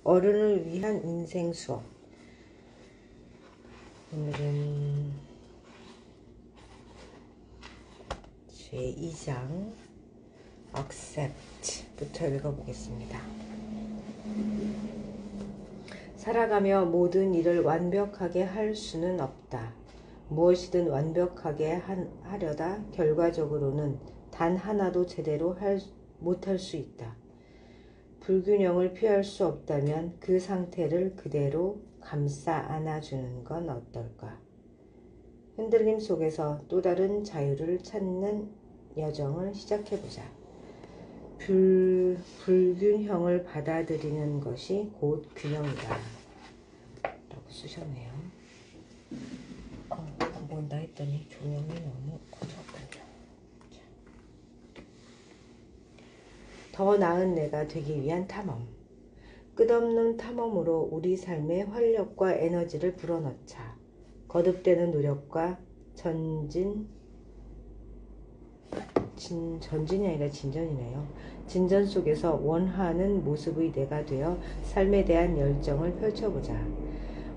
어른을 위한 인생 수업. 오늘은 제2장 Accept부터 읽어보겠습니다. 살아가며 모든 일을 완벽하게 할 수는 없다. 무엇이든 완벽하게 하려다 결과적으로는 단 하나도 제대로 못할 수 있다. 불균형을 피할 수 없다면 그 상태를 그대로 감싸 안아주는 건 어떨까? 흔들림 속에서 또 다른 자유를 찾는 여정을 시작해보자. 불균형을 받아들이는 것이 곧 균형이다. 라고 쓰셨네요. 안 보인다 했더니 조명이 너무 어두웠군요. 더 나은 내가 되기 위한 탐험. 끝없는 탐험으로 우리 삶에 활력과 에너지를 불어넣자. 거듭되는 노력과 전진이 아니라 진전이네요. 진전 속에서 원하는 모습의 내가 되어 삶에 대한 열정을 펼쳐보자.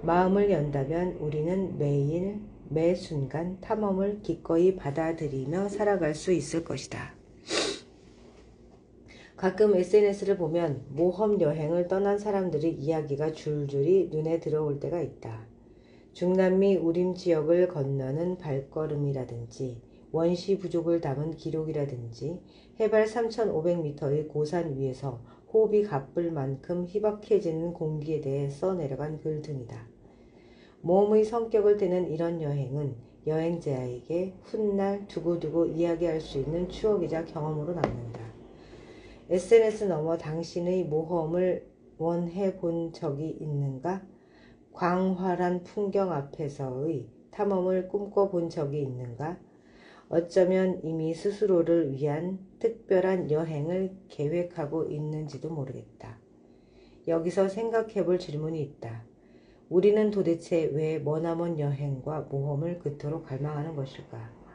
마음을 연다면 우리는 매일 매 순간 탐험을 기꺼이 받아들이며 살아갈 수 있을 것이다. 가끔 SNS를 보면 모험 여행을 떠난 사람들의 이야기가 줄줄이 눈에 들어올 때가 있다. 중남미 우림 지역을 건너는 발걸음이라든지 원시 부족을 담은 기록이라든지 해발 3,500m의 고산 위에서 호흡이 가쁠 만큼 희박해지는 공기에 대해 써내려간 글 등이다. 모험의 성격을 띠는 이런 여행은 여행자에게 훗날 두고두고 이야기할 수 있는 추억이자 경험으로 남는다. SNS 넘어 당신의 모험을 원해 본 적이 있는가? 광활한 풍경 앞에서의 탐험을 꿈꿔본 적이 있는가? 어쩌면 이미 스스로를 위한 특별한 여행을 계획하고 있는지도 모르겠다. 여기서 생각해볼 질문이 있다. 우리는 도대체 왜 머나먼 여행과 모험을 그토록 갈망하는 것일까?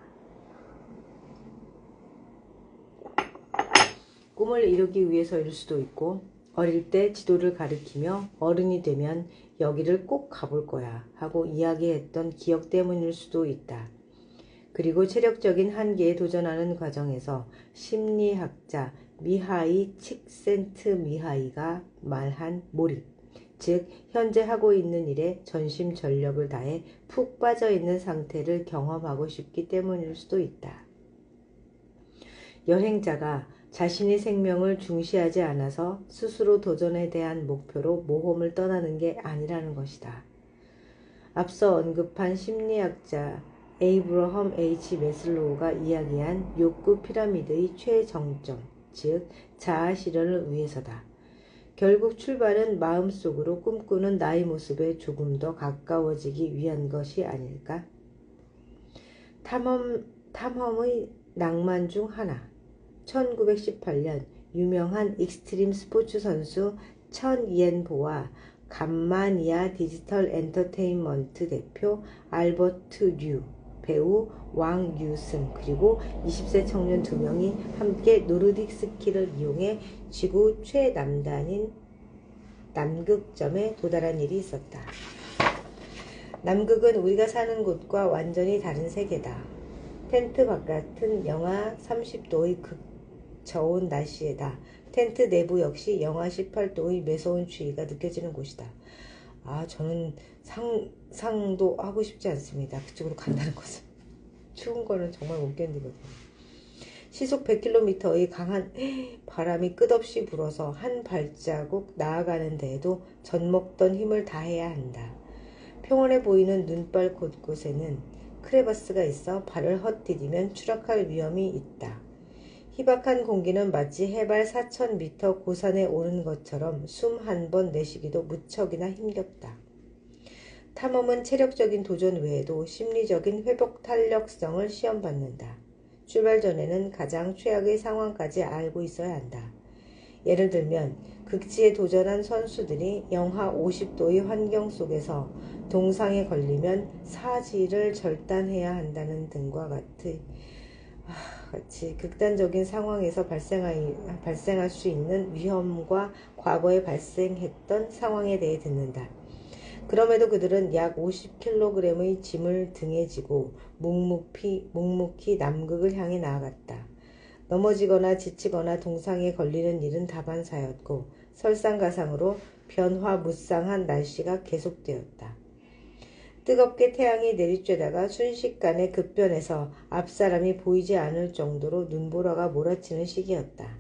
꿈을 이루기 위해서일 수도 있고, 어릴 때 지도를 가리키며 어른이 되면 여기를 꼭 가볼 거야 하고 이야기했던 기억 때문일 수도 있다. 그리고 체력적인 한계에 도전하는 과정에서 심리학자 미하이 칙센트미하이가 말한 몰입, 즉 현재 하고 있는 일에 전심전력을 다해 푹 빠져있는 상태를 경험하고 싶기 때문일 수도 있다. 여행자가 자신의 생명을 중시하지 않아서 스스로 도전에 대한 목표로 모험을 떠나는 게 아니라는 것이다. 앞서 언급한 심리학자 에이브러험 H. 매슬로우가 이야기한 욕구 피라미드의 최정점, 즉 자아 실현을 위해서다. 결국 출발은 마음속으로 꿈꾸는 나의 모습에 조금 더 가까워지기 위한 것이 아닐까? 탐험의 낭만 중 하나. 1918년 유명한 익스트림 스포츠 선수 천 이엔보와 감마니아 디지털 엔터테인먼트 대표 알버트 류, 배우 왕유승, 그리고 20세 청년 2명이 함께 노르딕 스키를 이용해 지구 최남단인 남극점에 도달한 일이 있었다. 남극은 우리가 사는 곳과 완전히 다른 세계다. 텐트 바깥은 영하 30도의 극저온 날씨에다 텐트 내부 역시 영하 18도의 매서운 추위가 느껴지는 곳이다. 저는 상상도 하고 싶지 않습니다. 그쪽으로 간다는 것은. 추운 거는 정말 못 견디거든요. 시속 100km의 강한 바람이 끝없이 불어서 한 발자국 나아가는 데에도 젖먹던 힘을 다해야 한다. 평온해 보이는 눈발 곳곳에는 크레바스가 있어 발을 헛디디면 추락할 위험이 있다. 희박한 공기는 마치 해발 4,000m 고산에 오른 것처럼 숨 한 번 내쉬기도 무척이나 힘겹다. 탐험은 체력적인 도전 외에도 심리적인 회복 탄력성을 시험받는다. 출발 전에는 가장 최악의 상황까지 알고 있어야 한다. 예를 들면 극지에 도전한 선수들이 영하 50도의 환경 속에서 동상에 걸리면 사지를 절단해야 한다는 등과 같이 같이 극단적인 상황에서 발생할 수 있는 위험과 과거에 발생했던 상황에 대해 듣는다. 그럼에도 그들은 약 50kg의 짐을 등에 지고 묵묵히 남극을 향해 나아갔다. 넘어지거나 지치거나 동상에 걸리는 일은 다반사였고 설상가상으로 변화무쌍한 날씨가 계속되었다. 뜨겁게 태양이 내리쬐다가 순식간에 급변해서 앞사람이 보이지 않을 정도로 눈보라가 몰아치는 시기였다.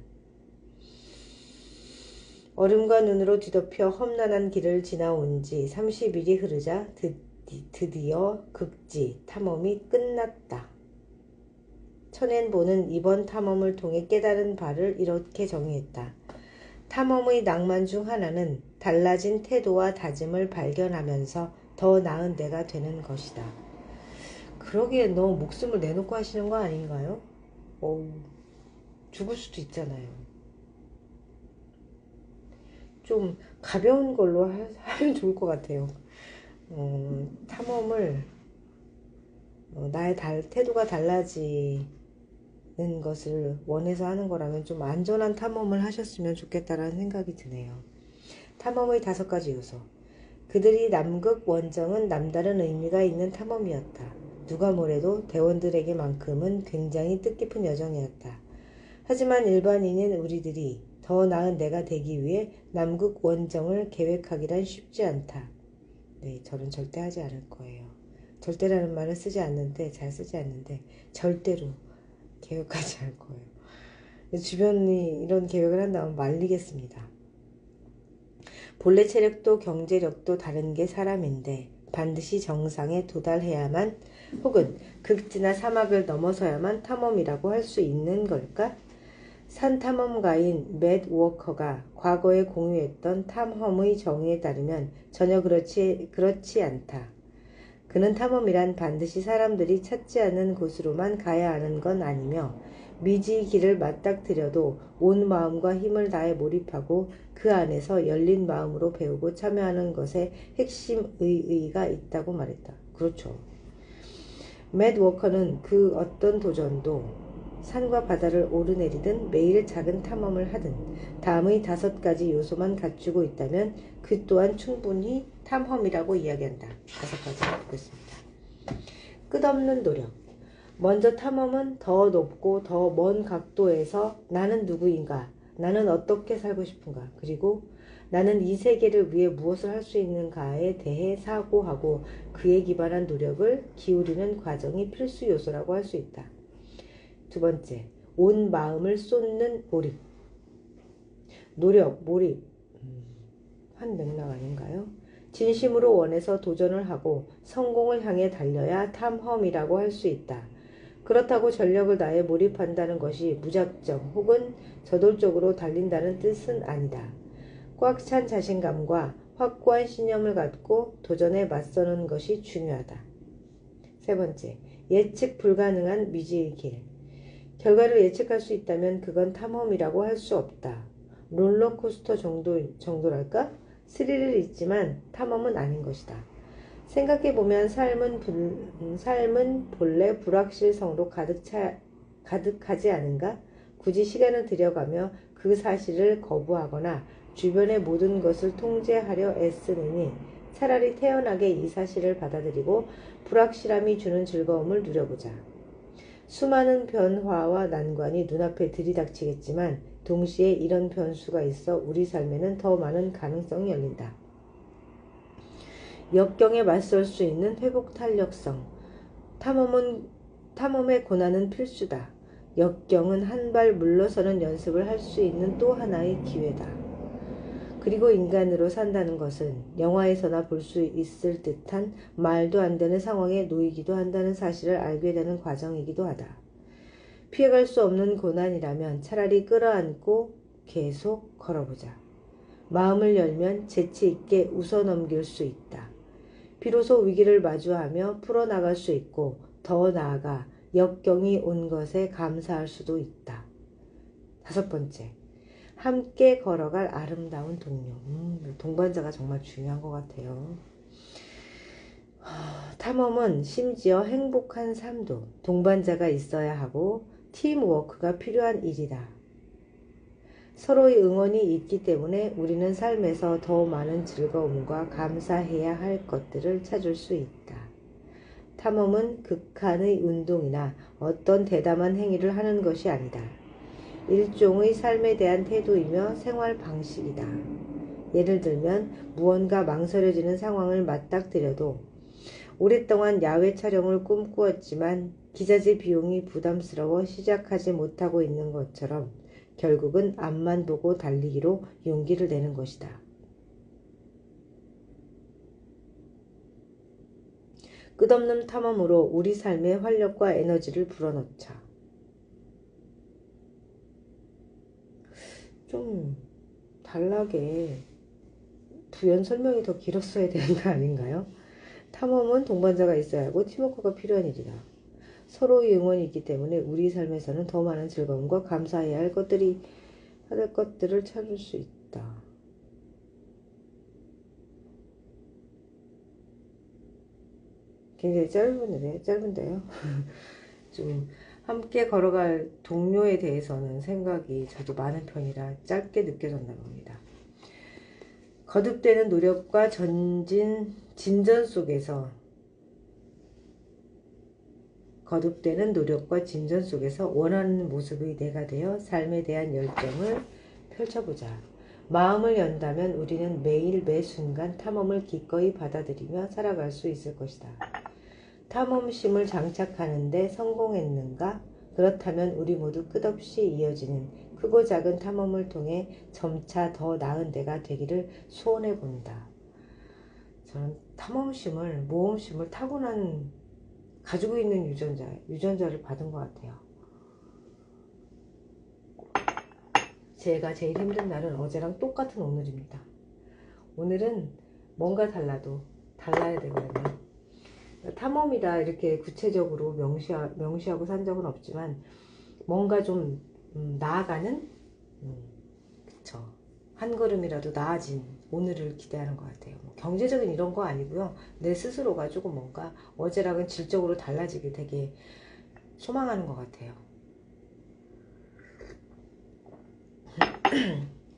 얼음과 눈으로 뒤덮여 험난한 길을 지나온 지 30일이 흐르자 드디어 극지 탐험이 끝났다. 천엔보는 이번 탐험을 통해 깨달은 바를 이렇게 정의했다. 탐험의 낭만 중 하나는 달라진 태도와 다짐을 발견하면서 더 나은 내가 되는 것이다. 그러기엔 너무 목숨을 내놓고 하시는 거 아닌가요? 죽을 수도 있잖아요. 좀 가벼운 걸로 하면 좋을 것 같아요. 탐험을 나의 태도가 달라지는 것을 원해서 하는 거라면 좀 안전한 탐험을 하셨으면 좋겠다라는 생각이 드네요. 탐험의 5가지 요소. 그들이 남극 원정은 남다른 의미가 있는 탐험이었다. 누가 뭐래도 대원들에게만큼은 굉장히 뜻깊은 여정이었다. 하지만 일반인인 우리들이 더 나은 내가 되기 위해 남극 원정을 계획하기란 쉽지 않다. 네, 저는 절대 하지 않을 거예요. 절대라는 말을 잘 쓰지 않는데 절대로 계획하지 않을 거예요. 주변이 이런 계획을 한다면 말리겠습니다. 본래 체력도 경제력도 다른 게 사람인데 반드시 정상에 도달해야만 혹은 극지나 사막을 넘어서야만 탐험이라고 할 수 있는 걸까? 산탐험가인 맷 워커가 과거에 공유했던 탐험의 정의에 따르면 전혀 그렇지 않다. 그는 탐험이란 반드시 사람들이 찾지 않는 곳으로만 가야 하는 건 아니며 미지의 길을 맞닥뜨려도 온 마음과 힘을 다해 몰입하고 그 안에서 열린 마음으로 배우고 참여하는 것에 핵심 의의가 있다고 말했다. 그렇죠. 맷 워커는 그 어떤 도전도 산과 바다를 오르내리든 매일 작은 탐험을 하든 다음의 5가지 요소만 갖추고 있다면 그 또한 충분히 탐험이라고 이야기한다. 5가지 보겠습니다. 끝없는 노력. 먼저 탐험은 더 높고 더 먼 각도에서 나는 누구인가, 나는 어떻게 살고 싶은가, 그리고 나는 이 세계를 위해 무엇을 할 수 있는가에 대해 사고하고 그에 기반한 노력을 기울이는 과정이 필수 요소라고 할 수 있다. 2번째, 온 마음을 쏟는 몰입. 노력, 몰입, 한 맥락 아닌가요? 진심으로 원해서 도전을 하고 성공을 향해 달려야 탐험이라고 할 수 있다. 그렇다고 전력을 다해 몰입한다는 것이 무작정 혹은 저돌적으로 달린다는 뜻은 아니다. 꽉 찬 자신감과 확고한 신념을 갖고 도전에 맞서는 것이 중요하다. 3번째, 예측 불가능한 미지의 길. 결과를 예측할 수 있다면 그건 탐험이라고 할 수 없다. 롤러코스터 정도랄까? 스릴은 있지만 탐험은 아닌 것이다. 생각해보면 삶은 본래 불확실성으로 가득하지 않은가? 굳이 시간을 들여가며 그 사실을 거부하거나 주변의 모든 것을 통제하려 애쓰느니 차라리 태연하게 이 사실을 받아들이고 불확실함이 주는 즐거움을 누려보자. 수많은 변화와 난관이 눈앞에 들이닥치겠지만 동시에 이런 변수가 있어 우리 삶에는 더 많은 가능성이 열린다. 역경에 맞설 수 있는 회복 탄력성. 탐험의 고난은 필수다. 역경은 한 발 물러서는 연습을 할 수 있는 또 하나의 기회다. 그리고 인간으로 산다는 것은 영화에서나 볼 수 있을 듯한 말도 안 되는 상황에 놓이기도 한다는 사실을 알게 되는 과정이기도 하다. 피해갈 수 없는 고난이라면 차라리 끌어안고 계속 걸어보자. 마음을 열면 재치 있게 웃어넘길 수 있다. 비로소 위기를 마주하며 풀어나갈 수 있고 더 나아가 역경이 온 것에 감사할 수도 있다. 5번째, 함께 걸어갈 아름다운 동료. 동반자가 정말 중요한 것 같아요. 탐험은 심지어 행복한 삶도 동반자가 있어야 하고 팀워크가 필요한 일이다. 서로의 응원이 있기 때문에 우리는 삶에서 더 많은 즐거움과 감사해야 할 것들을 찾을 수 있다. 탐험은 극한의 운동이나 어떤 대담한 행위를 하는 것이 아니다. 일종의 삶에 대한 태도이며 생활 방식이다. 예를 들면 무언가 망설여지는 상황을 맞닥뜨려도 오랫동안 야외 촬영을 꿈꾸었지만 기자재 비용이 부담스러워 시작하지 못하고 있는 것처럼 결국은 앞만 보고 달리기로 용기를 내는 것이다. 끝없는 탐험으로 우리 삶에 활력과 에너지를 불어넣자. 좀 단락에 부연 설명이 더 길었어야 되는 거 아닌가요? 탐험은 동반자가 있어야 하고 팀워크가 필요한 일이다. 서로의 응원이 있기 때문에 우리 삶에서는 더 많은 즐거움과 감사해야 할 것들을 찾을 수 있다. 굉장히 짧은데요. 좀 함께 걸어갈 동료에 대해서는 생각이 저도 많은 편이라 짧게 느껴졌나 봅니다. 거듭되는 노력과 진전 속에서 원하는 모습의 내가 되어 삶에 대한 열정을 펼쳐보자. 마음을 연다면 우리는 매일 매 순간 탐험을 기꺼이 받아들이며 살아갈 수 있을 것이다. 탐험심을 장착하는데 성공했는가? 그렇다면 우리 모두 끝없이 이어지는 크고 작은 탐험을 통해 점차 더 나은 내가 되기를 소원해 본다. 저는 모험심을 타고난 가지고 있는 유전자를 받은 것 같아요. 제가 제일 힘든 날은 어제랑 똑같은 오늘입니다. 오늘은 뭔가 달라야 되거든요. 탐험이라 이렇게 구체적으로 명시하고 산 적은 없지만 뭔가 좀 나아가는 그쵸. 한 걸음이라도 나아진 오늘을 기대하는 것 같아요. 경제적인 이런 거 아니고요. 내 스스로가 조금 뭔가 어제랑은 질적으로 달라지길 되게 소망하는 것 같아요.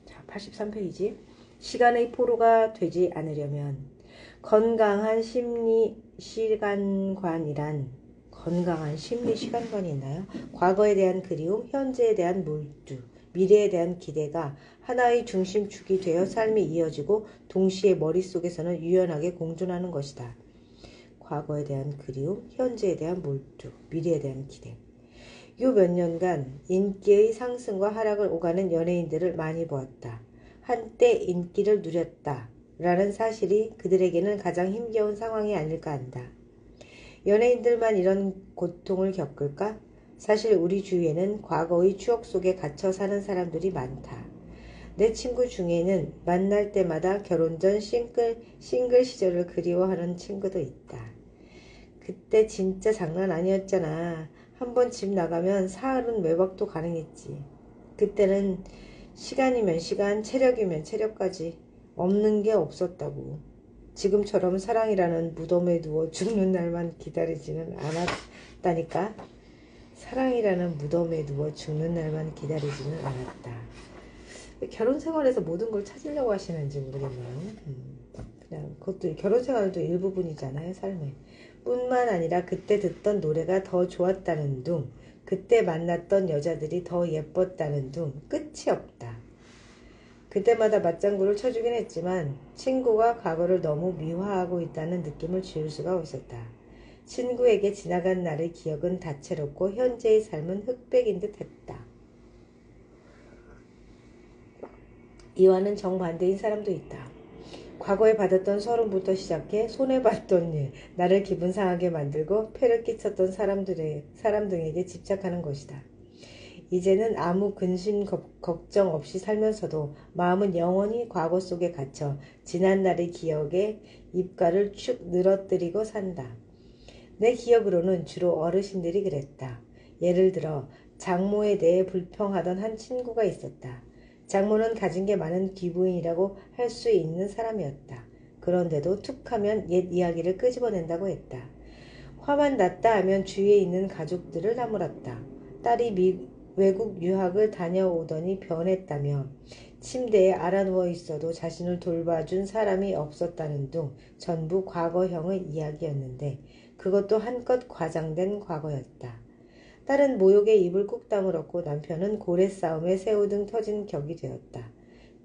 자, 83페이지. 시간의 포로가 되지 않으려면 건강한 심리 시간관이 있나요? 과거에 대한 그리움, 현재에 대한 몰두, 미래에 대한 기대가 하나의 중심축이 되어 삶이 이어지고 동시에 머릿속에서는 유연하게 공존하는 것이다. 과거에 대한 그리움, 현재에 대한 몰두, 미래에 대한 기대. 요 몇 년간 인기의 상승과 하락을 오가는 연예인들을 많이 보았다. 한때 인기를 누렸다. 라는 사실이 그들에게는 가장 힘겨운 상황이 아닐까 한다. 연예인들만 이런 고통을 겪을까? 사실 우리 주위에는 과거의 추억 속에 갇혀 사는 사람들이 많다. 내 친구 중에는 만날 때마다 결혼 전 싱글 시절을 그리워하는 친구도 있다. 그때 진짜 장난 아니었잖아. 한번 집 나가면 사흘은 외박도 가능했지. 그때는 시간이면 시간, 체력이면 체력까지 없는 게 없었다고. 지금처럼 사랑이라는 무덤에 누워 죽는 날만 기다리지는 않았다니까. 사랑이라는 무덤에 누워 죽는 날만 기다리지는 않았다. 결혼 생활에서 모든 걸 찾으려고 하시는지 모르겠네요. 그냥 그것도 결혼 생활도 일부분이잖아요, 삶에. 뿐만 아니라 그때 듣던 노래가 더 좋았다는 둥, 그때 만났던 여자들이 더 예뻤다는 둥, 끝이 없다. 그때마다 맞장구를 쳐주긴 했지만 친구가 과거를 너무 미화하고 있다는 느낌을 지울 수가 없었다. 친구에게 지나간 날의 기억은 다채롭고 현재의 삶은 흑백인 듯 했다. 이와는 정반대인 사람도 있다. 과거에 받았던 서름부터 시작해 손해봤던 일, 나를 기분 상하게 만들고 폐를 끼쳤던 사람 등에게 집착하는 것이다. 이제는 아무 근심 걱정 없이 살면서도 마음은 영원히 과거 속에 갇혀 지난날의 기억에 입가를 축 늘어뜨리고 산다. 내 기억으로는 주로 어르신들이 그랬다. 예를 들어 장모에 대해 불평하던 한 친구가 있었다. 장모는 가진 게 많은 귀부인이라고 할 수 있는 사람이었다. 그런데도 툭하면 옛 이야기를 끄집어낸다고 했다. 화만 났다 하면 주위에 있는 가족들을 나무랐다. 딸이 외국 유학을 다녀오더니 변했다며 침대에 알아누워 있어도 자신을 돌봐준 사람이 없었다는 등 전부 과거형의 이야기였는데 그것도 한껏 과장된 과거였다. 딸은 모욕에 입을 꾹 다물었고 남편은 고래 싸움에 새우등 터진 격이 되었다.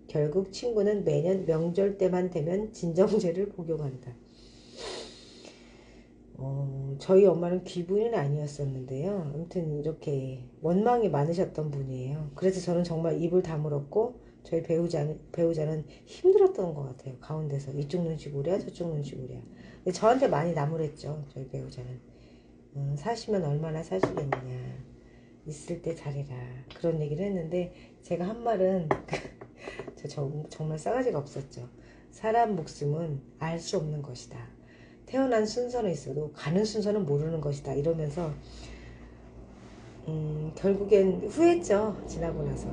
결국 친구는 매년 명절 때만 되면 진정제를 복용한다. 저희 엄마는 귀부인은 아니었었는데요. 아무튼 이렇게 원망이 많으셨던 분이에요. 그래서 저는 정말 입을 다물었고 저희 배우자는 힘들었던 것 같아요. 가운데서 이쪽 눈치 보랴 저쪽 눈치 보랴. 근데 저한테 많이 나무랬죠. 저희 배우자는. 사시면 얼마나 사시겠느냐. 있을 때 잘해라. 그런 얘기를 했는데 제가 한 말은 정말 싸가지가 없었죠. 사람 목숨은 알 수 없는 것이다. 태어난 순서는 있어도 가는 순서는 모르는 것이다. 이러면서 결국엔 후회했죠. 지나고 나서.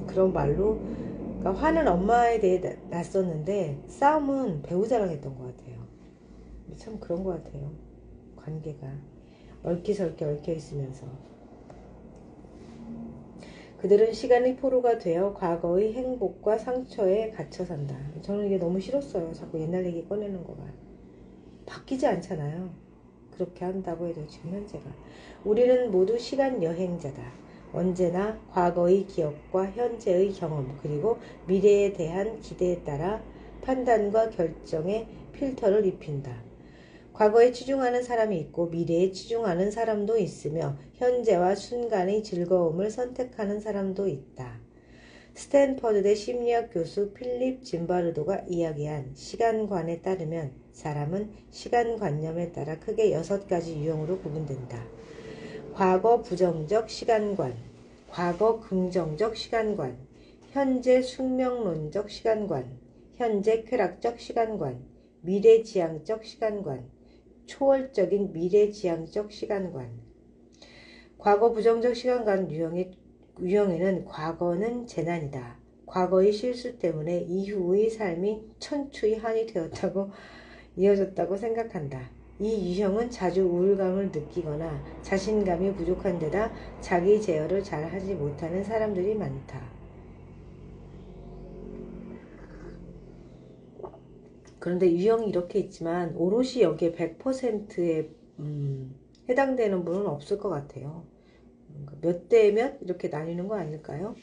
그런 말로 그러니까 화는 엄마에 대해 났었는데 싸움은 배우자랑 했던 것 같아요. 참 그런 것 같아요. 관계가 얽히설키 얽혀 있으면서 그들은 시간의 포로가 되어 과거의 행복과 상처에 갇혀 산다. 저는 이게 너무 싫었어요. 자꾸 옛날 얘기 꺼내는 거가. 바뀌지 않잖아요. 그렇게 한다고 해도 지금 현재가. 우리는 모두 시간 여행자다. 언제나 과거의 기억과 현재의 경험 그리고 미래에 대한 기대에 따라 판단과 결정에 필터를 입힌다. 과거에 치중하는 사람이 있고 미래에 치중하는 사람도 있으며 현재와 순간의 즐거움을 선택하는 사람도 있다. 스탠퍼드대 심리학 교수 필립 짐바르도가 이야기한 시간관에 따르면 사람은 시간관념에 따라 크게 6가지 유형으로 구분된다. 과거 부정적 시간관, 과거 긍정적 시간관, 현재 숙명론적 시간관, 현재 쾌락적 시간관, 미래지향적 시간관, 초월적인 미래지향적 시간관. 과거 부정적 시간관 유형에는 과거는 재난이다. 과거의 실수 때문에 이후의 삶이 천추의 한이 되었다고 이어졌다고 생각한다. 이 유형은 자주 우울감을 느끼거나 자신감이 부족한 데다 자기 제어를 잘 하지 못하는 사람들이 많다. 그런데 유형이 이렇게 있지만 오롯이 여기에 100%에 해당되는 분은 없을 것 같아요. 몇 대 몇 이렇게 나뉘는 거 아닐까요?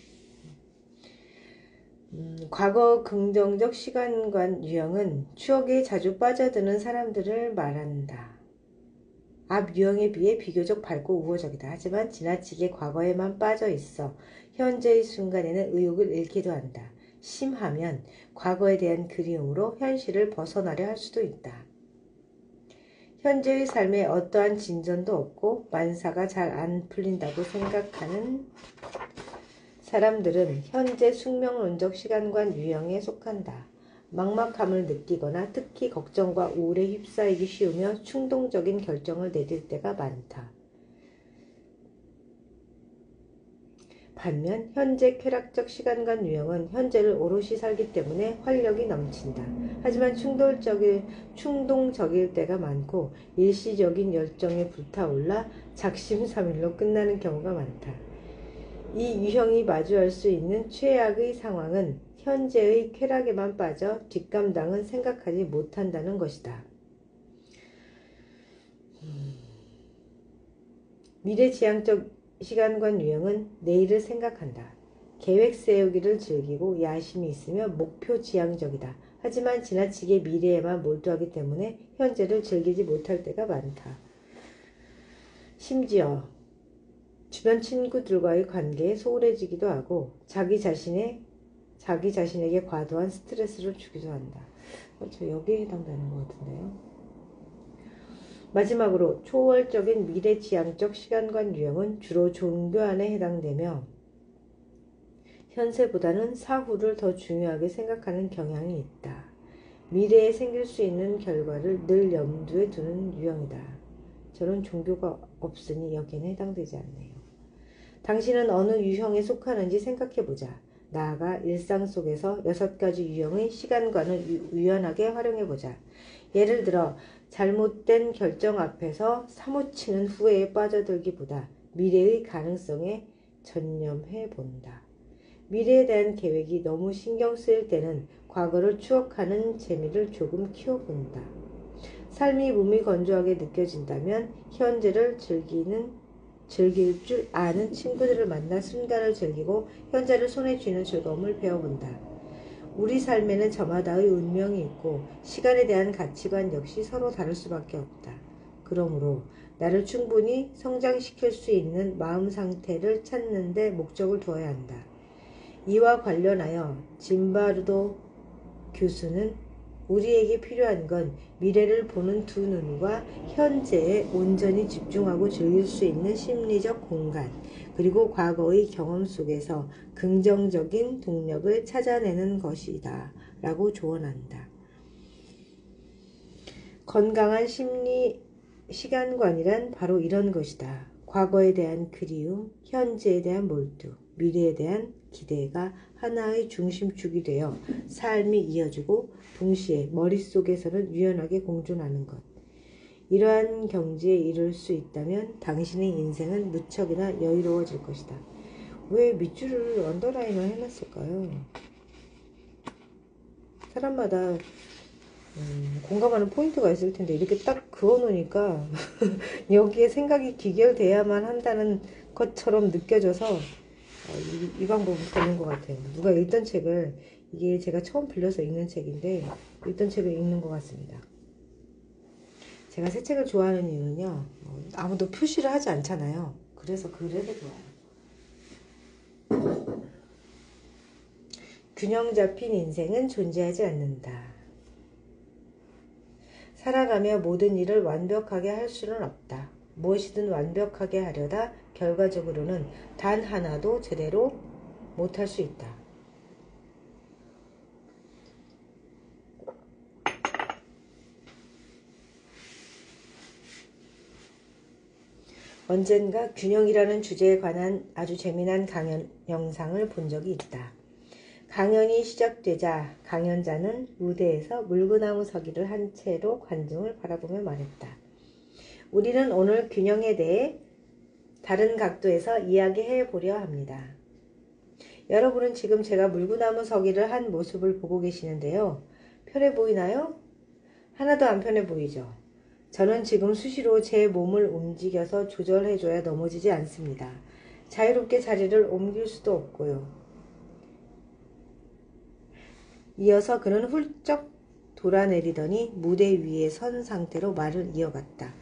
과거 긍정적 시간관 유형은 추억에 자주 빠져드는 사람들을 말한다. 앞 유형에 비해 비교적 밝고 우호적이다. 하지만 지나치게 과거에만 빠져 있어 현재의 순간에는 의욕을 잃기도 한다. 심하면 과거에 대한 그리움으로 현실을 벗어나려 할 수도 있다. 현재의 삶에 어떠한 진전도 없고 만사가 잘 안 풀린다고 생각하는 사람들은 현재 숙명론적 시간관 유형에 속한다. 막막함을 느끼거나 특히 걱정과 우울에 휩싸이기 쉬우며 충동적인 결정을 내릴 때가 많다. 반면 현재 쾌락적 시간관 유형은 현재를 오롯이 살기 때문에 활력이 넘친다. 하지만 충동적일 때가 많고 일시적인 열정에 불타올라 작심삼일로 끝나는 경우가 많다. 이 유형이 마주할 수 있는 최악의 상황은 현재의 쾌락에만 빠져 뒷감당은 생각하지 못한다는 것이다. 미래지향적 시간관 유형은 내일을 생각한다. 계획 세우기를 즐기고 야심이 있으며 목표지향적이다. 하지만 지나치게 미래에만 몰두하기 때문에 현재를 즐기지 못할 때가 많다. 심지어 주변 친구들과의 관계에 소홀해지기도 하고 자기 자신에게 과도한 스트레스를 주기도 한다. 저 여기에 해당되는 것 같은데요. 마지막으로 초월적인 미래지향적 시간관 유형은 주로 종교 안에 해당되며 현세보다는 사후를 더 중요하게 생각하는 경향이 있다. 미래에 생길 수 있는 결과를 늘 염두에 두는 유형이다. 저는 종교가 없으니 여기에는 해당되지 않네요. 당신은 어느 유형에 속하는지 생각해보자. 나아가 일상 속에서 6가지 유형의 시간관을 유연하게 활용해보자. 예를 들어 잘못된 결정 앞에서 사무치는 후회에 빠져들기보다 미래의 가능성에 전념해본다. 미래에 대한 계획이 너무 신경 쓰일 때는 과거를 추억하는 재미를 조금 키워본다. 삶이 무미건조하게 느껴진다면 현재를 즐길 줄 아는 친구들을 만나 순간을 즐기고 현재를 손에 쥐는 즐거움을 배워본다. 우리 삶에는 저마다의 운명이 있고 시간에 대한 가치관 역시 서로 다를 수밖에 없다. 그러므로 나를 충분히 성장시킬 수 있는 마음 상태를 찾는 데 목적을 두어야 한다. 이와 관련하여 짐바르도 교수는 우리에게 필요한 건 미래를 보는 두 눈과 현재에 온전히 집중하고 즐길 수 있는 심리적 공간, 그리고 과거의 경험 속에서 긍정적인 동력을 찾아내는 것이다 라고 조언한다. 건강한 심리 시간관이란 바로 이런 것이다. 과거에 대한 그리움, 현재에 대한 몰두, 미래에 대한 기대가 하나의 중심축이 되어 삶이 이어지고 동시에 머릿속에서는 유연하게 공존하는 것. 이러한 경지에 이를 수 있다면 당신의 인생은 무척이나 여유로워질 것이다. 왜 밑줄을 언더라인을 해놨을까요? 사람마다 공감하는 포인트가 있을 텐데 이렇게 딱 그어놓으니까 여기에 생각이 귀결돼야만 한다는 것처럼 느껴져서 이 방법은 되는 것 같아요. 누가 읽던 책을, 이게 제가 처음 빌려서 읽는 책인데 읽던 책을 읽는 것 같습니다. 제가 새 책을 좋아하는 이유는요, 아무도 표시를 하지 않잖아요. 그래서 좋아요. 균형 잡힌 인생은 존재하지 않는다. 살아가며 모든 일을 완벽하게 할 수는 없다. 무엇이든 완벽하게 하려다 결과적으로는 단 하나도 제대로 못할 수 있다. 언젠가 균형이라는 주제에 관한 아주 재미난 강연 영상을 본 적이 있다. 강연이 시작되자 강연자는 무대에서 물구나무 서기를 한 채로 관중을 바라보며 말했다. 우리는 오늘 균형에 대해 다른 각도에서 이야기해 보려 합니다. 여러분은 지금 제가 물구나무 서기를 한 모습을 보고 계시는데요. 편해 보이나요? 하나도 안 편해 보이죠? 저는 지금 수시로 제 몸을 움직여서 조절해줘야 넘어지지 않습니다. 자유롭게 자리를 옮길 수도 없고요. 이어서 그는 훌쩍 돌아내리더니 무대 위에 선 상태로 말을 이어갔다.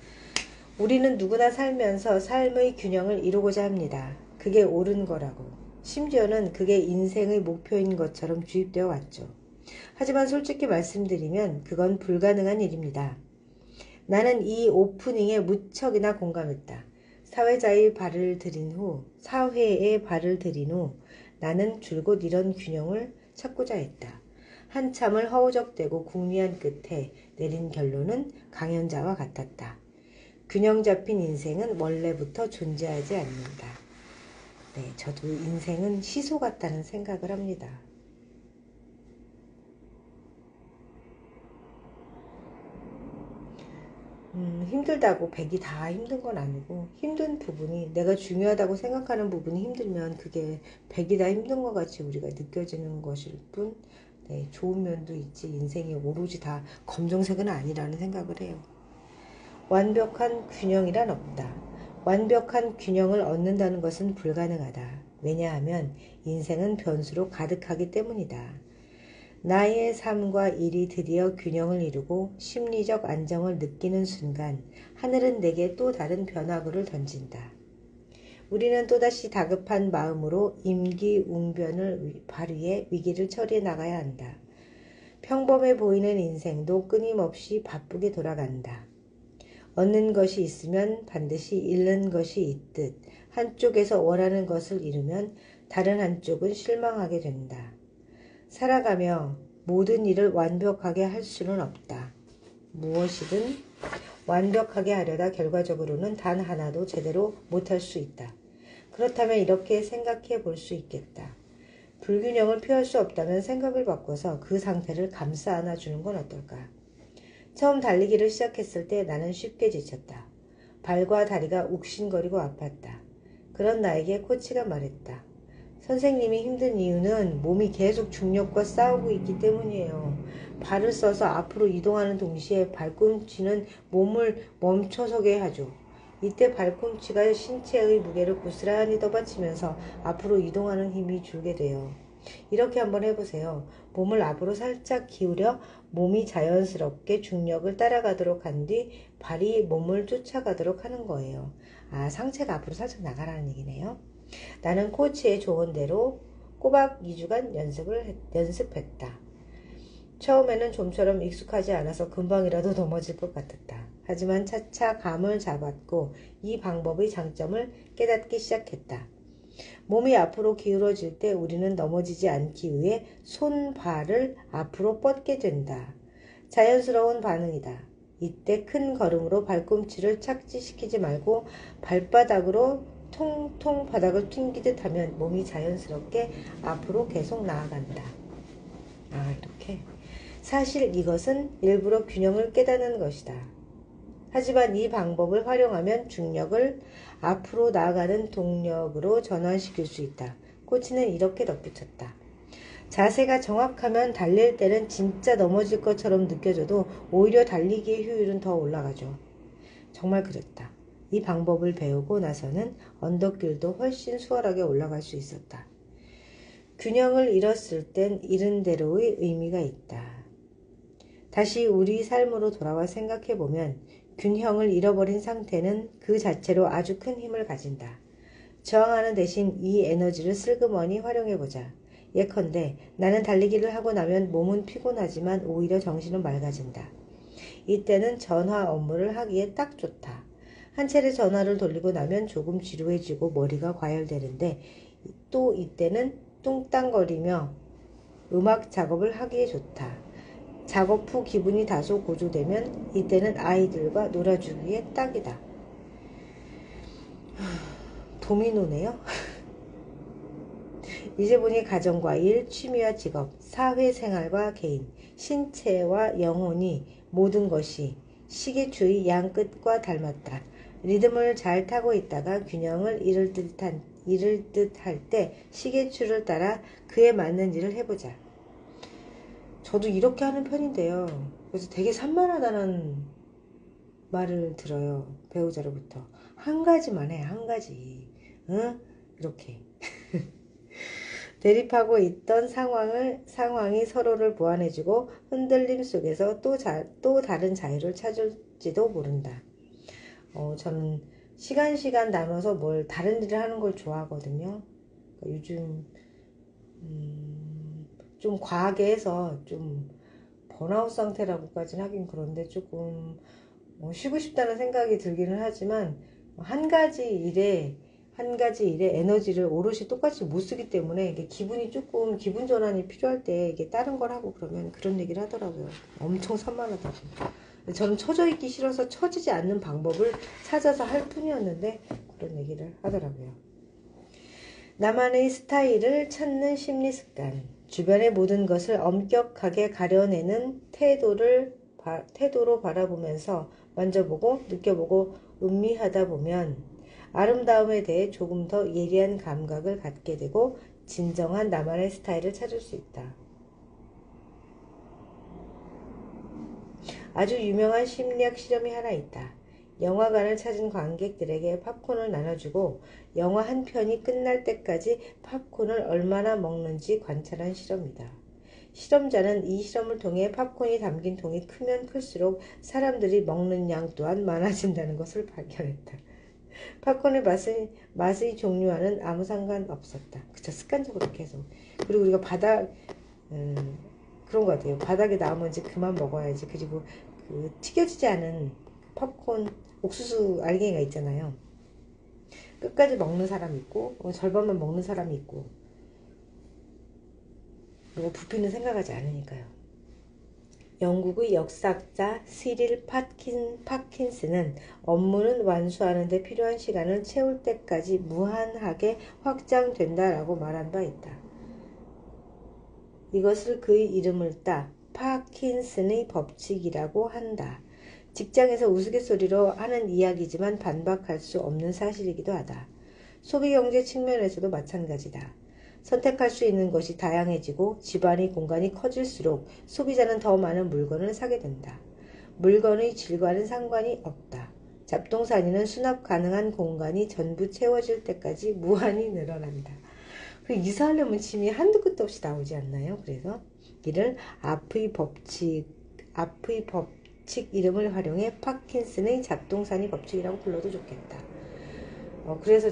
우리는 누구나 살면서 삶의 균형을 이루고자 합니다. 그게 옳은 거라고. 심지어는 그게 인생의 목표인 것처럼 주입되어 왔죠. 하지만 솔직히 말씀드리면 그건 불가능한 일입니다. 나는 이 오프닝에 무척이나 공감했다. 사회에 발을 들인 후 나는 줄곧 이런 균형을 찾고자 했다. 한참을 허우적대고 궁리한 끝에 내린 결론은 강연자와 같았다. 균형 잡힌 인생은 원래부터 존재하지 않는다. 네, 저도 인생은 시소 같다는 생각을 합니다. 힘들다고 100이 다 힘든 건 아니고 힘든 부분이, 내가 중요하다고 생각하는 부분이 힘들면 그게 100이 다 힘든 것 같이 우리가 느껴지는 것일 뿐, 네, 좋은 면도 있지 인생이 오로지 다 검정색은 아니라는 생각을 해요. 완벽한 균형이란 없다. 완벽한 균형을 얻는다는 것은 불가능하다. 왜냐하면 인생은 변수로 가득하기 때문이다. 나의 삶과 일이 드디어 균형을 이루고 심리적 안정을 느끼는 순간 하늘은 내게 또 다른 변화구를 던진다. 우리는 또다시 다급한 마음으로 임기응변을 발휘해 위기를 처리해 나가야 한다. 평범해 보이는 인생도 끊임없이 바쁘게 돌아간다. 얻는 것이 있으면 반드시 잃는 것이 있듯 한쪽에서 원하는 것을 잃으면 다른 한쪽은 실망하게 된다. 살아가며 모든 일을 완벽하게 할 수는 없다. 무엇이든 완벽하게 하려다 결과적으로는 단 하나도 제대로 못할 수 있다. 그렇다면 이렇게 생각해 볼 수 있겠다. 불균형을 피할 수 없다면 생각을 바꿔서 그 상태를 감싸 안아주는 건 어떨까? 처음 달리기를 시작했을 때 나는 쉽게 지쳤다. 발과 다리가 욱신거리고 아팠다. 그런 나에게 코치가 말했다. 선생님이 힘든 이유는 몸이 계속 중력과 싸우고 있기 때문이에요. 발을 써서 앞으로 이동하는 동시에 발꿈치는 몸을 멈춰서게 하죠. 이때 발꿈치가 신체의 무게를 고스란히 떠받치면서 앞으로 이동하는 힘이 줄게 돼요. 이렇게 한번 해보세요. 몸을 앞으로 살짝 기울여 몸이 자연스럽게 중력을 따라가도록 한 뒤 발이 몸을 쫓아가도록 하는 거예요. 상체가 앞으로 살짝 나가라는 얘기네요. 나는 코치의 조언대로 꼬박 2주간 연습했다. 처음에는 좀처럼 익숙하지 않아서 금방이라도 넘어질 것 같았다. 하지만 차차 감을 잡았고 이 방법의 장점을 깨닫기 시작했다. 몸이 앞으로 기울어질 때 우리는 넘어지지 않기 위해 손, 발을 앞으로 뻗게 된다. 자연스러운 반응이다. 이때 큰 걸음으로 발꿈치를 착지시키지 말고 발바닥으로 통통 바닥을 튕기듯 하면 몸이 자연스럽게 앞으로 계속 나아간다. 이렇게. 사실 이것은 일부러 균형을 깨닫는 것이다. 하지만 이 방법을 활용하면 중력을 앞으로 나아가는 동력으로 전환시킬 수 있다. 코치는 이렇게 덧붙였다. 자세가 정확하면 달릴 때는 진짜 넘어질 것처럼 느껴져도 오히려 달리기의 효율은 더 올라가죠. 정말 그랬다. 이 방법을 배우고 나서는 언덕길도 훨씬 수월하게 올라갈 수 있었다. 균형을 잃었을 땐 잃은 대로의 의미가 있다. 다시 우리 삶으로 돌아와 생각해보면 균형을 잃어버린 상태는 그 자체로 아주 큰 힘을 가진다. 저항하는 대신 이 에너지를 슬그머니 활용해보자. 예컨대 나는 달리기를 하고 나면 몸은 피곤하지만 오히려 정신은 맑아진다. 이때는 전화 업무를 하기에 딱 좋다. 한 차례 전화를 돌리고 나면 조금 지루해지고 머리가 과열되는데 또 이때는 뚱땅거리며 음악 작업을 하기에 좋다. 작업 후 기분이 다소 고조되면 이때는 아이들과 놀아주기에 딱이다. 도미노네요. 이제 보니 가정과 일, 취미와 직업, 사회생활과 개인, 신체와 영혼이 모든 것이 시계추의 양 끝과 닮았다. 리듬을 잘 타고 있다가 균형을 잃을 듯 할 때 시계추를 따라 그에 맞는 일을 해보자. 저도 이렇게 하는 편인데요. 그래서 되게 산만하다는 말을 들어요. 배우자로부터. 한 가지만 해, 한 가지. 응? 이렇게. 대립하고 있던 상황이 서로를 보완해주고 흔들림 속에서 또 다른 자유를 찾을지도 모른다. 저는 시간 나눠서 다른 일을 하는 걸 좋아하거든요. 그러니까 요즘, 좀 과하게 해서 좀 번아웃 상태라고까지는 하긴 그런데 조금 쉬고 싶다는 생각이 들기는 하지만 한 가지 일에 에너지를 오롯이 똑같이 못 쓰기 때문에 이게 기분 전환이 필요할 때 이게 다른 걸 하고 그러면 그런 얘기를 하더라고요. 엄청 산만하다고. 저는 처져 있기 싫어서 처지지 않는 방법을 찾아서 할 뿐이었는데 그런 얘기를 하더라고요. 나만의 스타일을 찾는 심리 습관. 주변의 모든 것을 엄격하게 가려내는 태도로 바라보면서 만져보고 느껴보고 음미하다 보면 아름다움에 대해 조금 더 예리한 감각을 갖게 되고 진정한 나만의 스타일을 찾을 수 있다. 아주 유명한 심리학 실험이 하나 있다. 영화관을 찾은 관객들에게 팝콘을 나눠주고 영화 한 편이 끝날 때까지 팝콘을 얼마나 먹는지 관찰한 실험이다. 실험자는 이 실험을 통해 팝콘이 담긴 통이 크면 클수록 사람들이 먹는 양 또한 많아진다는 것을 발견했다. 팝콘의 맛의 종류와는 아무 상관없었다. 그쵸, 습관적으로 계속. 그리고 우리가 그런 것 같아요. 바닥에 남은 이제 그만 먹어야지. 그리고 그 튀겨지지 않은 팝콘 옥수수 알갱이가 있잖아요. 끝까지 먹는 사람이 있고 절반만 먹는 사람이 있고 그리고 부피는 생각하지 않으니까요. 영국의 역사학자 시릴 파킨스는 업무는 완수하는 데 필요한 시간을 채울 때까지 무한하게 확장된다라고 말한 바 있다. 이것을 그의 이름을 따 파킨슨의 법칙이라고 한다. 직장에서 우스갯소리로 하는 이야기지만 반박할 수 없는 사실이기도 하다. 소비경제 측면에서도 마찬가지다. 선택할 수 있는 것이 다양해지고 집안의 공간이 커질수록 소비자는 더 많은 물건을 사게 된다. 물건의 질과는 상관이 없다. 잡동사니는 수납 가능한 공간이 전부 채워질 때까지 무한히 늘어난다. 이사하려면 짐이 한두 끝도 없이 나오지 않나요? 그래서 이를 앞의 법칙 이름을 활용해 파킨슨의 잡동사니 법칙이라고 불러도 좋겠다. 그래서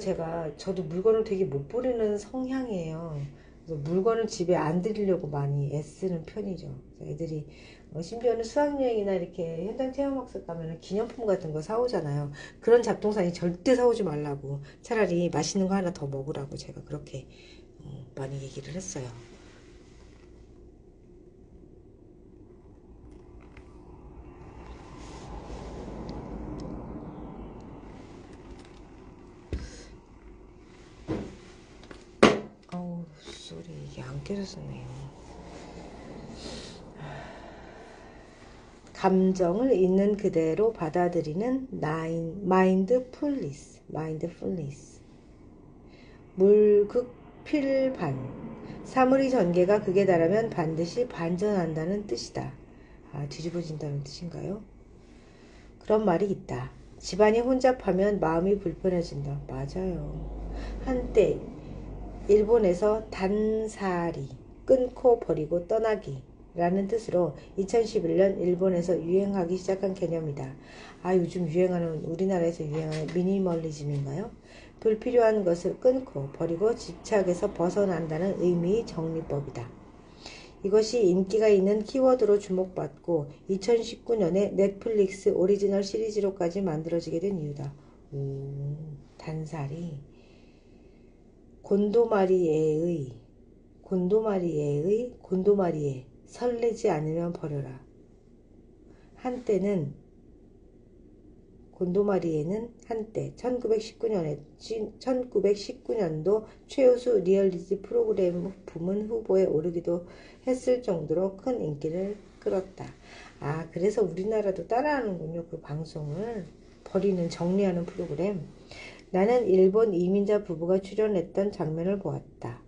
저도 물건을 되게 못 버리는 성향이에요. 그래서 물건을 집에 안 들이려고 많이 애쓰는 편이죠. 애들이 심지어는 수학여행이나 이렇게 현장 체험학습 가면 기념품 같은 거 사오잖아요. 그런 잡동사니 절대 사오지 말라고, 차라리 맛있는 거 하나 더 먹으라고 제가 그렇게 많이 얘기를 했어요. 소리 이게 안 깨졌었네요. 감정을 있는 그대로 받아들이는 마인드풀니스. 물극필반. 사물의 전개가 극에 달하면 반드시 반전한다는 뜻이다. 뒤집어진다는 뜻인가요? 그런 말이 있다. 집안이 혼잡하면 마음이 불편해진다. 맞아요. 한때 일본에서 단사리, 끊고 버리고 떠나기 라는 뜻으로 2011년 일본에서 유행하기 시작한 개념이다. 요즘 우리나라에서 유행하는 미니멀리즘인가요? 불필요한 것을 끊고 버리고 집착에서 벗어난다는 의미의 정리법이다. 이것이 인기가 있는 키워드로 주목받고 2019년에 넷플릭스 오리지널 시리즈로까지 만들어지게 된 이유다. 단사리. 곤도마리에 설레지 않으면 버려라. 곤도마리에는 한때 1919년도 최우수 리얼리티 프로그램 부문 후보에 오르기도 했을 정도로 큰 인기를 끌었다. 그래서 우리나라도 따라하는군요. 그 방송을 버리는 정리하는 프로그램. 나는 일본 이민자 부부가 출연했던 장면을 보았다.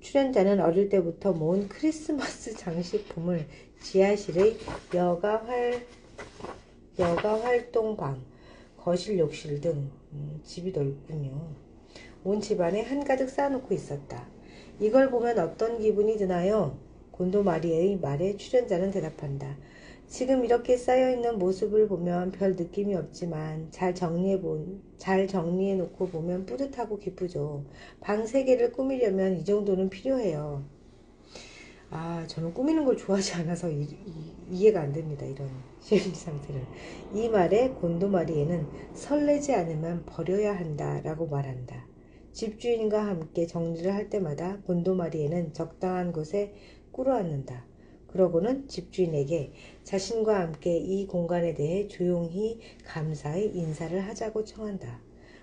출연자는 어릴 때부터 모은 크리스마스 장식품을 지하실의 여가 활동방, 거실, 욕실 등 집이 넓군요. 온 집안에 한가득 쌓아놓고 있었다. 이걸 보면 어떤 기분이 드나요? 곤도마리의 말에 출연자는 대답한다. 지금 이렇게 쌓여있는 모습을 보면 별 느낌이 없지만 잘 정리해놓고 보면 뿌듯하고 기쁘죠. 방 3개를 꾸미려면 이 정도는 필요해요. 저는 꾸미는 걸 좋아하지 않아서 이해가 안 됩니다. 이런 심리 상태를. 이 말에 곤도마리에는 설레지 않으면 버려야 한다 라고 말한다. 집주인과 함께 정리를 할 때마다 곤도마리에는 적당한 곳에 꿇어앉는다. 그러고는 집주인에게 자신과 함께 이 공간에 대해 조용히 감사의 인사를 하자고 청한다.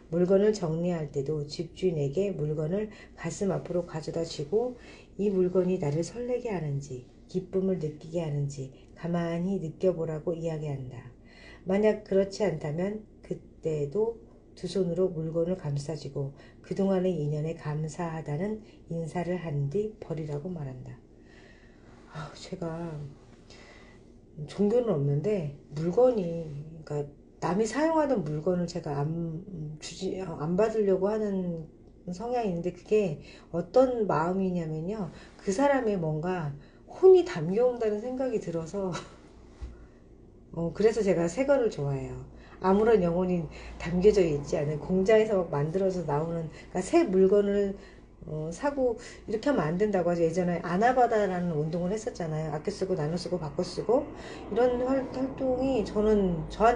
물건을 정리할 때도 집주인에게 물건을 가슴 앞으로 가져다 쥐고 이 물건이 나를 설레게 하는지 기쁨을 느끼게 하는지 가만히 느껴보라고 이야기한다. 만약 그렇지 않다면 그때도 두 손으로 물건을 감싸쥐고 그동안의 인연에 감사하다는 인사를 한 뒤 버리라고 말한다. 제가 종교는 없는데 그러니까 남이 사용하던 물건을 제가 안 받으려고 하는 성향이 있는데, 그게 어떤 마음이냐면요, 그 사람의 뭔가 혼이 담겨온다는 생각이 들어서 그래서 제가 새 거를 좋아해요. 아무런 영혼이 담겨져 있지 않은 공장에서 만들어서 나오는, 그러니까 새 물건을 사고 이렇게 하면 안 된다고 하죠. 예전에 아나바다라는 운동을 했었잖아요. 아껴 쓰고 나눠 쓰고 바꿔 쓰고, 이런 활동이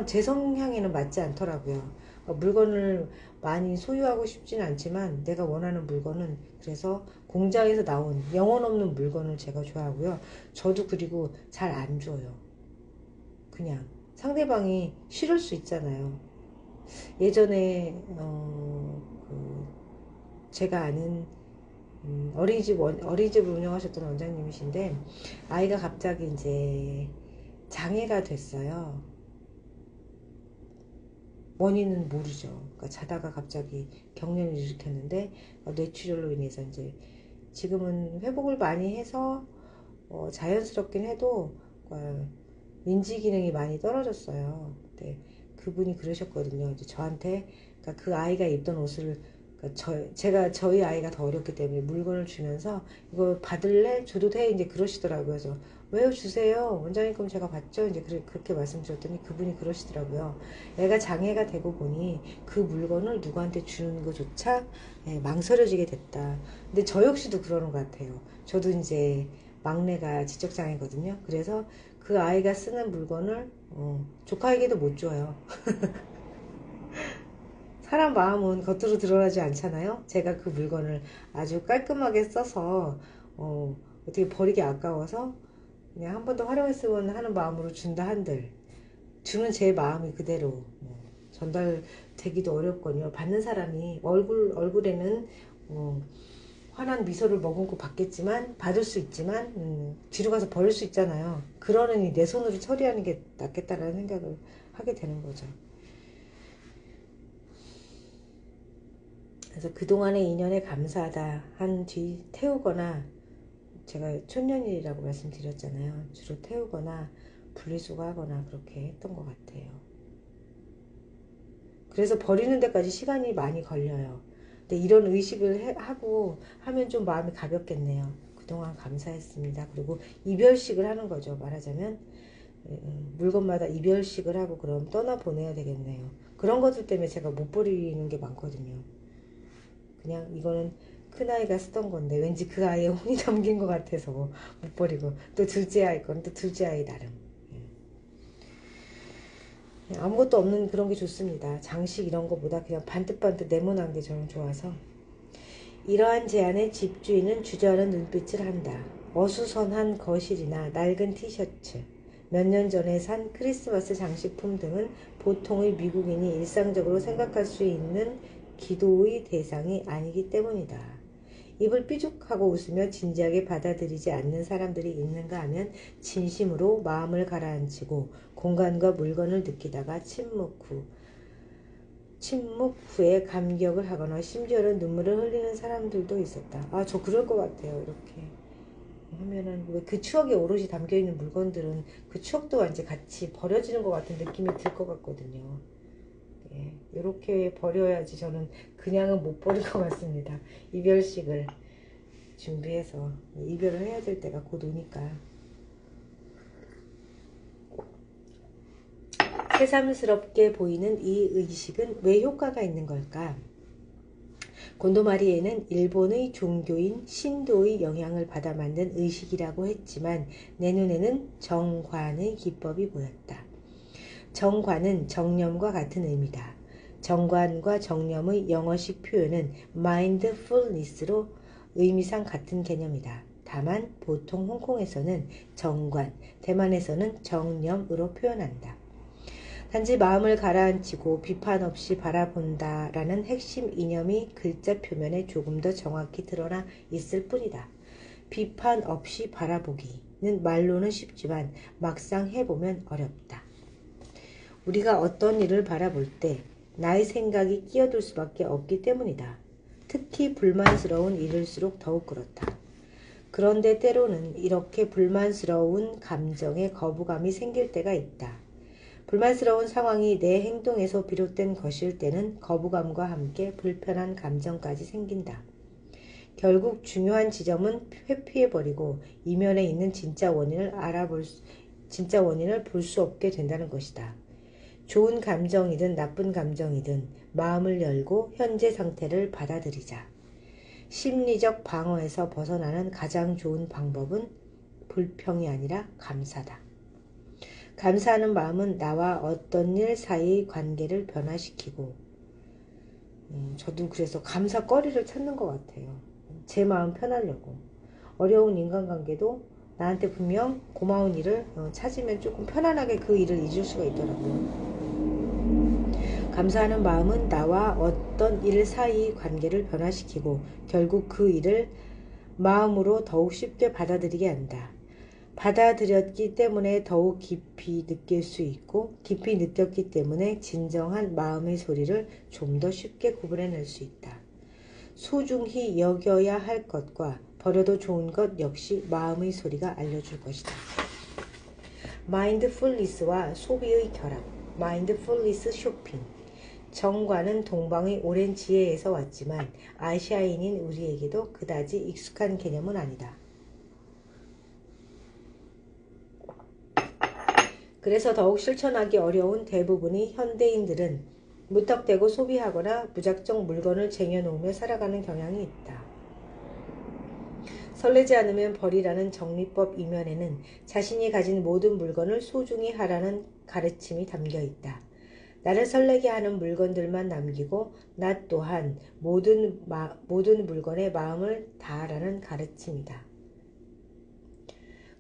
제 성향에는 맞지 않더라고요. 물건을 많이 소유하고 싶지는 않지만 내가 원하는 물건은, 그래서 공장에서 나온 영혼 없는 물건을 제가 좋아하고요. 저도 그리고 잘 안 줘요. 그냥 상대방이 싫을 수 있잖아요. 예전에 제가 아는 어린이집을 운영하셨던 원장님이신데, 아이가 갑자기 이제 장애가 됐어요. 원인은 모르죠. 그러니까 자다가 갑자기 경련을 일으켰는데, 뇌출혈로 인해서 이제 지금은 회복을 많이 해서 자연스럽긴 해도 인지 기능이 많이 떨어졌어요. 근데 그분이 그러셨거든요. 이제 저한테, 그러니까 그 아이가 입던 옷을, 그러니까 저희 아이가 더 어렸기 때문에 물건을 주면서 이거 받을래? 줘도 돼? 이제 그러시더라고요. 그래서 왜요? 주세요. 원장님 건 제가 받죠. 이제 그렇게 말씀드렸더니 그분이 그러시더라고요. 애가 장애가 되고 보니 그 물건을 누구한테 주는 것조차 망설여지게 됐다. 근데 저 역시도 그러는 것 같아요. 저도 이제 막내가 지적장애거든요. 그래서 그 아이가 쓰는 물건을 조카에게도 못 줘요. 사람 마음은 겉으로 드러나지 않잖아요. 제가 그 물건을 아주 깔끔하게 써서 어떻게 버리기 아까워서 그냥 한 번 더 활용했으면 하는 마음으로 준다 한들, 주는 제 마음이 그대로 전달되기도 어렵거든요. 받는 사람이 얼굴에는 환한 미소를 머금고 받겠지만, 받을 수 있지만 뒤로 가서 버릴 수 있잖아요. 그러느니 내 손으로 처리하는 게 낫겠다라는 생각을 하게 되는 거죠. 그래서 그동안의 인연에 감사하다 한 뒤 태우거나, 제가 촌년일이라고 말씀드렸잖아요. 주로 태우거나 분리수거하거나 그렇게 했던 것 같아요. 그래서 버리는 데까지 시간이 많이 걸려요. 근데 이런 의식을 하고 하면 좀 마음이 가볍겠네요. 그동안 감사했습니다. 그리고 이별식을 하는 거죠. 말하자면 물건마다 이별식을 하고 그럼 떠나보내야 되겠네요. 그런 것들 때문에 제가 못 버리는 게 많거든요. 그냥 이거는 큰아이가 쓰던 건데 왠지 그 아이의 혼이 담긴 것 같아서 못 버리고, 또 둘째 아이 건 또 둘째 아이 나름. 아무것도 없는 그런 게 좋습니다. 장식 이런 거보다 그냥 반듯반듯 네모난 게 저는 좋아서. 이러한 제안에 집주인은 주저하는 눈빛을 한다. 어수선한 거실이나 낡은 티셔츠, 몇 년 전에 산 크리스마스 장식품 등은 보통의 미국인이 일상적으로 생각할 수 있는 기도의 대상이 아니기 때문이다. 입을 삐죽하고 웃으며 진지하게 받아들이지 않는 사람들이 있는가 하면 진심으로 마음을 가라앉히고 공간과 물건을 느끼다가 침묵 후에 감격을 하거나 심지어는 눈물을 흘리는 사람들도 있었다. 저 그럴 것 같아요. 이렇게 하면은 왜 그 추억에 오롯이 담겨있는 물건들은 그 추억도 이제 같이 버려지는 것 같은 느낌이 들 것 같거든요. 이렇게 버려야지. 저는 그냥은 못 버릴 것 같습니다. 이별식을 준비해서 이별을 해야 될 때가 곧 오니까. 새삼스럽게 보이는 이 의식은 왜 효과가 있는 걸까? 곤도마리에는 일본의 종교인 신도의 영향을 받아 만든 의식이라고 했지만 내 눈에는 정관의 기법이 보였다. 정관은 정념과 같은 의미다. 정관과 정념의 영어식 표현은 mindfulness로 의미상 같은 개념이다. 다만 보통 홍콩에서는 정관, 대만에서는 정념으로 표현한다. 단지 마음을 가라앉히고 비판 없이 바라본다 라는 핵심 이념이 글자 표면에 조금 더 정확히 드러나 있을 뿐이다. 비판 없이 바라보기는 말로는 쉽지만 막상 해보면 어렵다. 우리가 어떤 일을 바라볼 때 나의 생각이 끼어들 수밖에 없기 때문이다. 특히 불만스러운 일일수록 더욱 그렇다. 그런데 때로는 이렇게 불만스러운 감정에 거부감이 생길 때가 있다. 불만스러운 상황이 내 행동에서 비롯된 것일 때는 거부감과 함께 불편한 감정까지 생긴다. 결국 중요한 지점은 회피해버리고 이면에 있는 진짜 원인을 볼 수 없게 된다는 것이다. 좋은 감정이든 나쁜 감정이든 마음을 열고 현재 상태를 받아들이자. 심리적 방어에서 벗어나는 가장 좋은 방법은 불평이 아니라 감사다. 감사하는 마음은 나와 어떤 일 사이의 관계를 변화시키고, 저도 그래서 감사거리를 찾는 것 같아요. 제 마음 편하려고. 어려운 인간관계도 나한테 분명 고마운 일을 찾으면 조금 편안하게 그 일을 잊을 수가 있더라고요. 감사하는 마음은 나와 어떤 일 사이의 관계를 변화시키고 결국 그 일을 마음으로 더욱 쉽게 받아들이게 한다. 받아들였기 때문에 더욱 깊이 느낄 수 있고 깊이 느꼈기 때문에 진정한 마음의 소리를 좀 더 쉽게 구분해낼 수 있다. 소중히 여겨야 할 것과 버려도 좋은 것 역시 마음의 소리가 알려줄 것이다. 마인드풀니스와 소비의 결합. 마인드풀니스 쇼핑. 정과는 동방의 오랜 지혜에서 왔지만 아시아인인 우리에게도 그다지 익숙한 개념은 아니다. 그래서 더욱 실천하기 어려운 대부분의 현대인들은 무턱대고 소비하거나 무작정 물건을 쟁여놓으며 살아가는 경향이 있다. 설레지 않으면 버리라는 정리법 이면에는 자신이 가진 모든 물건을 소중히 하라는 가르침이 담겨 있다. 나를 설레게 하는 물건들만 남기고 나 또한 모든 물건에 마음을 다하라는 가르침이다.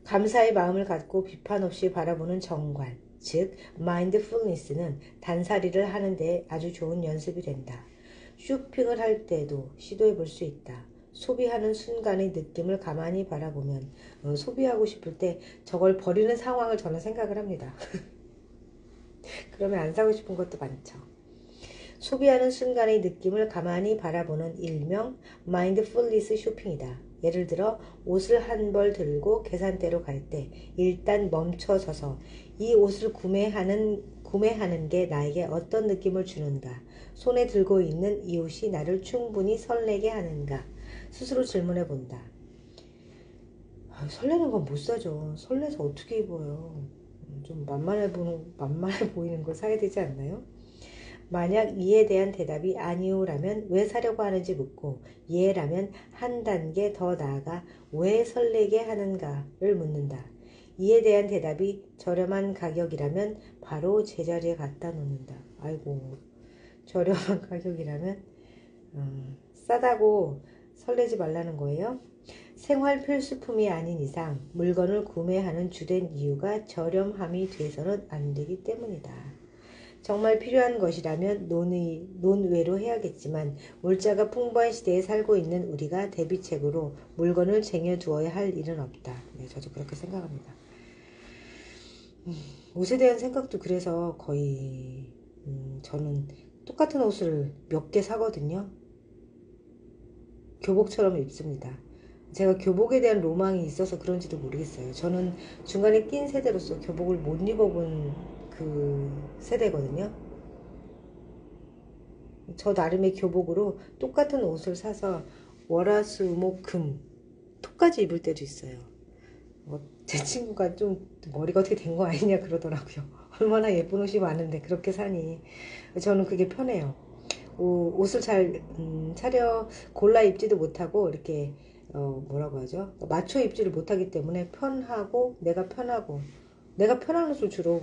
감사의 마음을 갖고 비판 없이 바라보는 정관, 즉 마인드풀니스는 단살이를 하는 데 아주 좋은 연습이 된다. 쇼핑을 할 때도 시도해 볼 수 있다. 소비하는 순간의 느낌을 가만히 바라보면 소비하고 싶을 때 저걸 버리는 상황을 저는 생각을 합니다. 그러면 안 사고 싶은 것도 많죠. 소비하는 순간의 느낌을 가만히 바라보는 일명 마인드풀니스 쇼핑이다. 예를 들어 옷을 한 벌 들고 계산대로 갈 때 일단 멈춰서서 이 옷을 구매하는 게 나에게 어떤 느낌을 주는가? 손에 들고 있는 이 옷이 나를 충분히 설레게 하는가? 스스로 질문해 본다. 설레는 건 못 사죠. 설레서 어떻게 입어요? 좀 만만해 보이는 걸 사야 되지 않나요? 만약 이에 대한 대답이 아니오라면 왜 사려고 하는지 묻고 예라면 한 단계 더 나아가 왜 설레게 하는가를 묻는다. 이에 대한 대답이 저렴한 가격이라면 바로 제자리에 갖다 놓는다. 아이고, 저렴한 가격이라면 싸다고 설레지 말라는 거예요. 생활 필수품이 아닌 이상 물건을 구매하는 주된 이유가 저렴함이 돼서는 안 되기 때문이다. 정말 필요한 것이라면 논외로 해야겠지만 물자가 풍부한 시대에 살고 있는 우리가 대비책으로 물건을 쟁여두어야 할 일은 없다. 네, 저도 그렇게 생각합니다. 옷에 대한 생각도 그래서 거의 저는 똑같은 옷을 몇 개 사거든요. 교복처럼 입습니다. 제가 교복에 대한 로망이 있어서 그런지도 모르겠어요. 저는 중간에 낀 세대로서 교복을 못 입어본 그 세대거든요. 저 나름의 교복으로 똑같은 옷을 사서 월화수목금 톡까지 입을 때도 있어요. 제 친구가 좀 머리가 어떻게 된 거 아니냐 그러더라고요. 얼마나 예쁜 옷이 많은데 그렇게 사니. 저는 그게 편해요. 옷을 잘 골라 입지도 못하고 이렇게 뭐라고 하죠? 맞춰 입지를 못하기 때문에 내가 편한 옷을 주로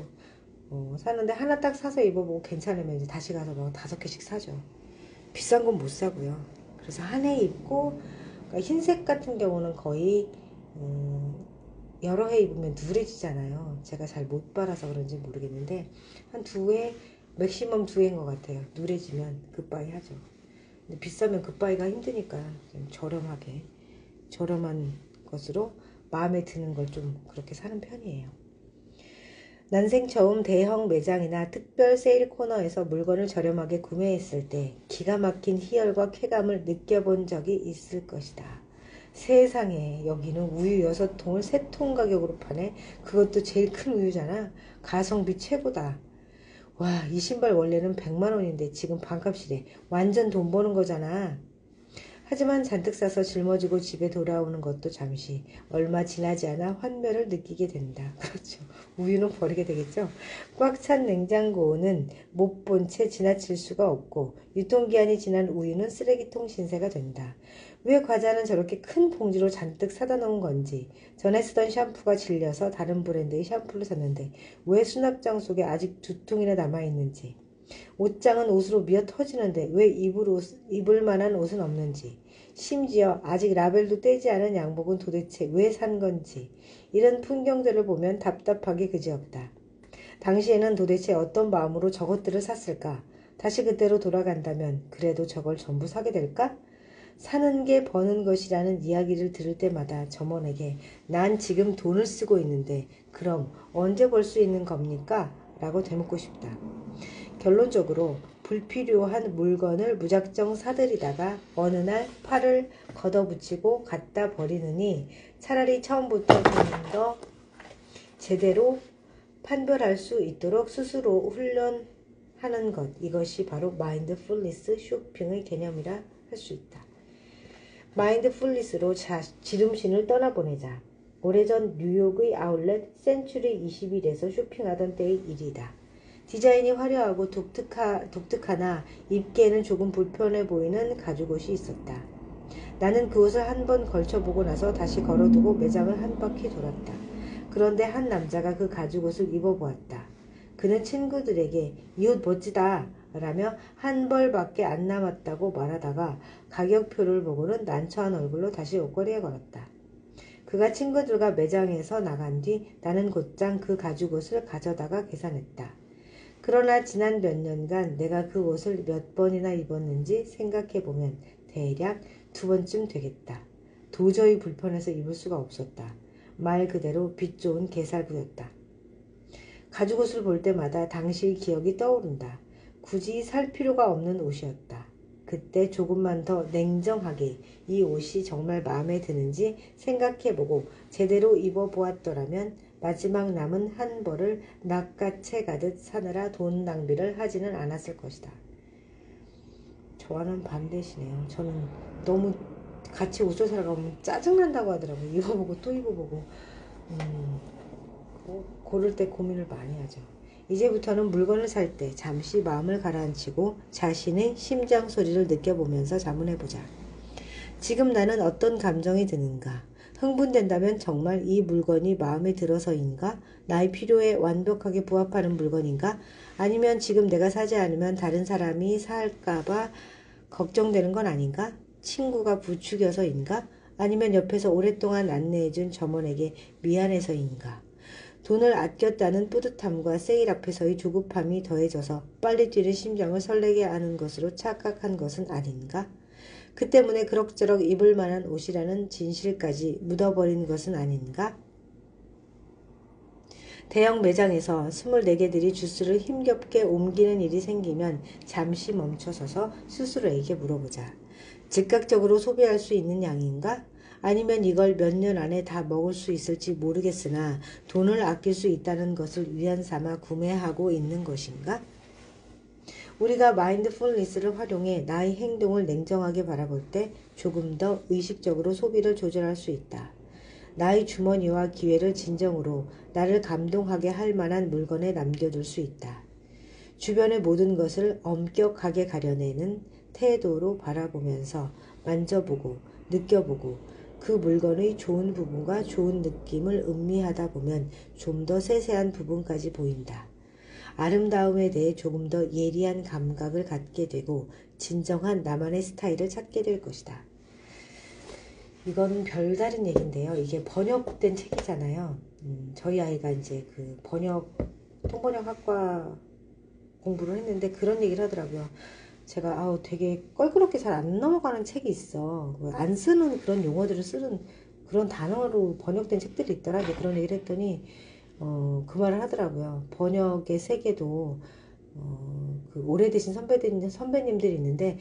사는데 하나 딱 사서 입어보고 괜찮으면 이제 다시 가서 뭐 5개씩 사죠. 비싼 건 못 사고요. 그래서 한 해 입고 그러니까 흰색 같은 경우는 거의 여러 해 입으면 누래지잖아요. 제가 잘 못 빨아서 그런지 모르겠는데 한 2회 맥시멈 2회인 것 같아요. 누래지면 굿바이 하죠. 근데 비싸면 굿바이가 힘드니까 좀 저렴한 것으로 마음에 드는 걸 좀 그렇게 사는 편이에요. 난생 처음 대형 매장이나 특별 세일 코너에서 물건을 저렴하게 구매했을 때 기가 막힌 희열과 쾌감을 느껴본 적이 있을 것이다. 세상에, 여기는 우유 6통을 3통 가격으로 파네. 그것도 제일 큰 우유잖아. 가성비 최고다. 와, 이 신발 원래는 100만 원인데 지금 반값이래. 완전 돈 버는 거잖아. 하지만 잔뜩 사서 짊어지고 집에 돌아오는 것도 잠시, 얼마 지나지 않아 환멸을 느끼게 된다. 그렇죠. 우유는 버리게 되겠죠. 꽉 찬 냉장고는 못 본 채 지나칠 수가 없고 유통기한이 지난 우유는 쓰레기통 신세가 된다. 왜 과자는 저렇게 큰 봉지로 잔뜩 사다 놓은 건지, 전에 쓰던 샴푸가 질려서 다른 브랜드의 샴푸를 샀는데 왜 수납장 속에 아직 2통이나 남아있는지, 옷장은 옷으로 미어 터지는데 왜 입을 만한 옷은 없는지, 심지어 아직 라벨도 떼지 않은 양복은 도대체 왜 산 건지, 이런 풍경들을 보면 답답하기 그지없다. 당시에는 도대체 어떤 마음으로 저것들을 샀을까? 다시 그때로 돌아간다면 그래도 저걸 전부 사게 될까? 사는 게 버는 것이라는 이야기를 들을 때마다 점원에게 난 지금 돈을 쓰고 있는데 그럼 언제 벌 수 있는 겁니까? 라고 되묻고 싶다. 결론적으로 불필요한 물건을 무작정 사들이다가 어느 날 팔을 걷어붙이고 갖다 버리느니 차라리 처음부터 좀 더 제대로 판별할 수 있도록 스스로 훈련하는 것. 이것이 바로 마인드풀니스 쇼핑의 개념이라 할 수 있다. 마인드풀니스로 지름신을 떠나보내자. 오래전 뉴욕의 아울렛 센츄리 21에서 쇼핑하던 때의 일이다. 디자인이 화려하고 독특하나 입기에는 조금 불편해 보이는 가죽옷이 있었다. 나는 그 옷을 한 번 걸쳐보고 나서 다시 걸어두고 매장을 한 바퀴 돌았다. 그런데 한 남자가 그 가죽옷을 입어보았다. 그는 친구들에게 이 옷 멋지다 라며 한 벌밖에 안 남았다고 말하다가 가격표를 보고는 난처한 얼굴로 다시 옷걸이에 걸었다. 그가 친구들과 매장에서 나간 뒤 나는 곧장 그 가죽옷을 가져다가 계산했다. 그러나 지난 몇 년간 내가 그 옷을 몇 번이나 입었는지 생각해보면 대략 2번쯤 되겠다. 도저히 불편해서 입을 수가 없었다. 말 그대로 빛 좋은 개살구였다. 가죽옷을 볼 때마다 당시의 기억이 떠오른다. 굳이 살 필요가 없는 옷이었다. 그때 조금만 더 냉정하게 이 옷이 정말 마음에 드는지 생각해보고 제대로 입어보았더라면 마지막 남은 한 벌을 낚아채 가듯 사느라 돈 낭비를 하지는 않았을 것이다. 저와는 반대시네요. 저는 너무 같이 옷을 사러 가면 짜증난다고 하더라고요. 입어보고 또 입어보고 고를 때 고민을 많이 하죠. 이제부터는 물건을 살 때 잠시 마음을 가라앉히고 자신의 심장 소리를 느껴보면서 자문해보자. 지금 나는 어떤 감정이 드는가? 흥분된다면 정말 이 물건이 마음에 들어서인가? 나의 필요에 완벽하게 부합하는 물건인가? 아니면 지금 내가 사지 않으면 다른 사람이 살까봐 걱정되는 건 아닌가? 친구가 부추겨서인가? 아니면 옆에서 오랫동안 안내해준 점원에게 미안해서인가? 돈을 아꼈다는 뿌듯함과 세일 앞에서의 조급함이 더해져서 빨리 뛰는 심장을 설레게 하는 것으로 착각한 것은 아닌가? 그 때문에 그럭저럭 입을 만한 옷이라는 진실까지 묻어버린 것은 아닌가? 대형 매장에서 24개들이 주스를 힘겹게 옮기는 일이 생기면 잠시 멈춰서서 스스로에게 물어보자. 즉각적으로 소비할 수 있는 양인가? 아니면 이걸 몇 년 안에 다 먹을 수 있을지 모르겠으나 돈을 아낄 수 있다는 것을 위안 삼아 구매하고 있는 것인가? 우리가 마인드풀니스를 활용해 나의 행동을 냉정하게 바라볼 때 조금 더 의식적으로 소비를 조절할 수 있다. 나의 주머니와 기회를 진정으로 나를 감동하게 할 만한 물건에 남겨둘 수 있다. 주변의 모든 것을 엄격하게 가려내는 태도로 바라보면서 만져보고 느껴보고 그 물건의 좋은 부분과 좋은 느낌을 음미하다 보면 좀 더 세세한 부분까지 보인다. 아름다움에 대해 조금 더 예리한 감각을 갖게 되고 진정한 나만의 스타일을 찾게 될 것이다. 이건 별다른 얘기인데요. 이게 번역된 책이잖아요. 저희 아이가 이제 그 통번역학과 공부를 했는데 그런 얘기를 하더라고요. 제가 되게 껄끄럽게 잘 안 넘어가는 책이 있어. 안 쓰는 그런 용어들을 쓰는 그런 단어로 번역된 책들이 있더라. 이제 그런 얘기를 했더니 그 말을 하더라고요. 번역의 세계도 그 오래되신 선배님들이 있는데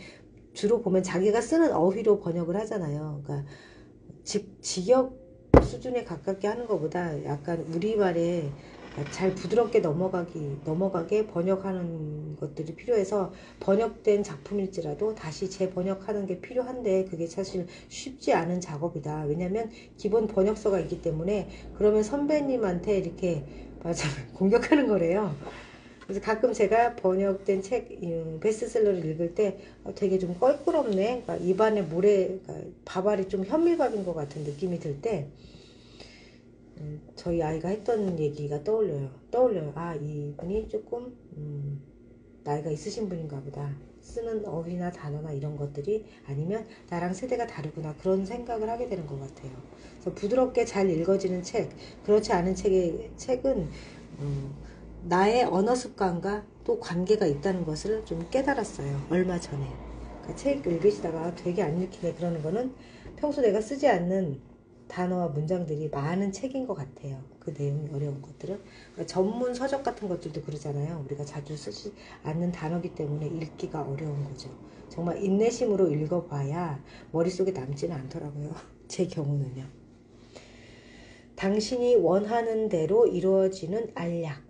주로 보면 자기가 쓰는 어휘로 번역을 하잖아요. 그러니까 직역 수준에 가깝게 하는 것보다 약간 우리말에 잘 부드럽게 넘어가게 번역하는 것들이 필요해서 번역된 작품일지라도 다시 재번역하는 게 필요한데 그게 사실 쉽지 않은 작업이다. 왜냐면 기본 번역서가 있기 때문에 그러면 선배님한테 이렇게 공격하는 거래요. 그래서 가끔 제가 번역된 책, 베스트셀러를 읽을 때 되게 좀 껄끄럽네. 그러니까 입안에 그러니까 밥알이 좀 현미밥인 것 같은 느낌이 들 때 저희 아이가 했던 얘기가 떠올려요. 이분이 조금 나이가 있으신 분인가 보다. 쓰는 어휘나 단어나 이런 것들이 아니면 나랑 세대가 다르구나 그런 생각을 하게 되는 것 같아요. 그래서 부드럽게 잘 읽어지는 책, 그렇지 않은 책은 나의 언어 습관과 또 관계가 있다는 것을 좀 깨달았어요. 얼마 전에. 그러니까 책 읽으시다가 되게 안 읽히네 그러는 거는 평소 내가 쓰지 않는 단어와 문장들이 많은 책인 것 같아요. 그 내용이 어려운 것들은. 그러니까 전문 서적 같은 것들도 그러잖아요. 우리가 자주 쓰지 않는 단어기 때문에 읽기가 어려운 거죠. 정말 인내심으로 읽어봐야 머릿속에 남지는 않더라고요. 제 경우는요. 당신이 원하는 대로 이루어지는 알약.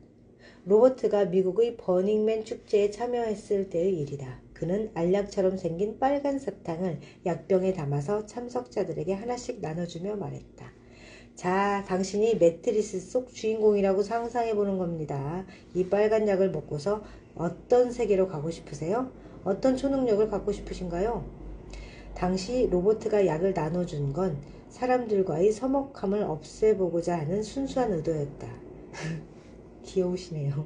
로버트가 미국의 버닝맨 축제에 참여했을 때의 일이다. 그는 알약처럼 생긴 빨간 사탕을 약병에 담아서 참석자들에게 하나씩 나눠주며 말했다. 자, 당신이 매트리스 속 주인공이라고 상상해보는 겁니다. 이 빨간 약을 먹고서 어떤 세계로 가고 싶으세요? 어떤 초능력을 갖고 싶으신가요? 당시 로버트가 약을 나눠준 건 사람들과의 서먹함을 없애보고자 하는 순수한 의도였다. 귀여우시네요.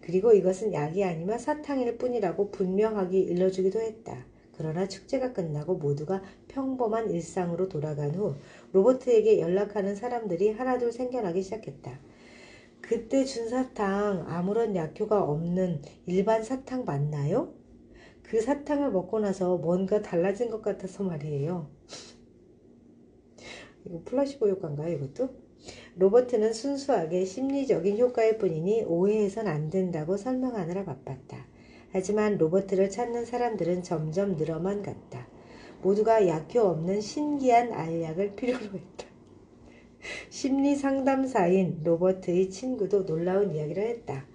그리고 이것은 약이 아니면 사탕일 뿐이라고 분명하게 일러주기도 했다. 그러나 축제가 끝나고 모두가 평범한 일상으로 돌아간 후 로버트에게 연락하는 사람들이 하나둘 생겨나기 시작했다. 그때 준 사탕 아무런 약효가 없는 일반 사탕 맞나요? 그 사탕을 먹고 나서 뭔가 달라진 것 같아서 말이에요. 이거 플라시보 효과인가요, 이것도? 로버트는 순수하게 심리적인 효과일 뿐이니 오해해선 안 된다고 설명하느라 바빴다. 하지만 로버트를 찾는 사람들은 점점 늘어만 갔다. 모두가 약효 없는 신기한 알약을 필요로 했다. 심리 상담사인 로버트의 친구도 놀라운 이야기를 했다.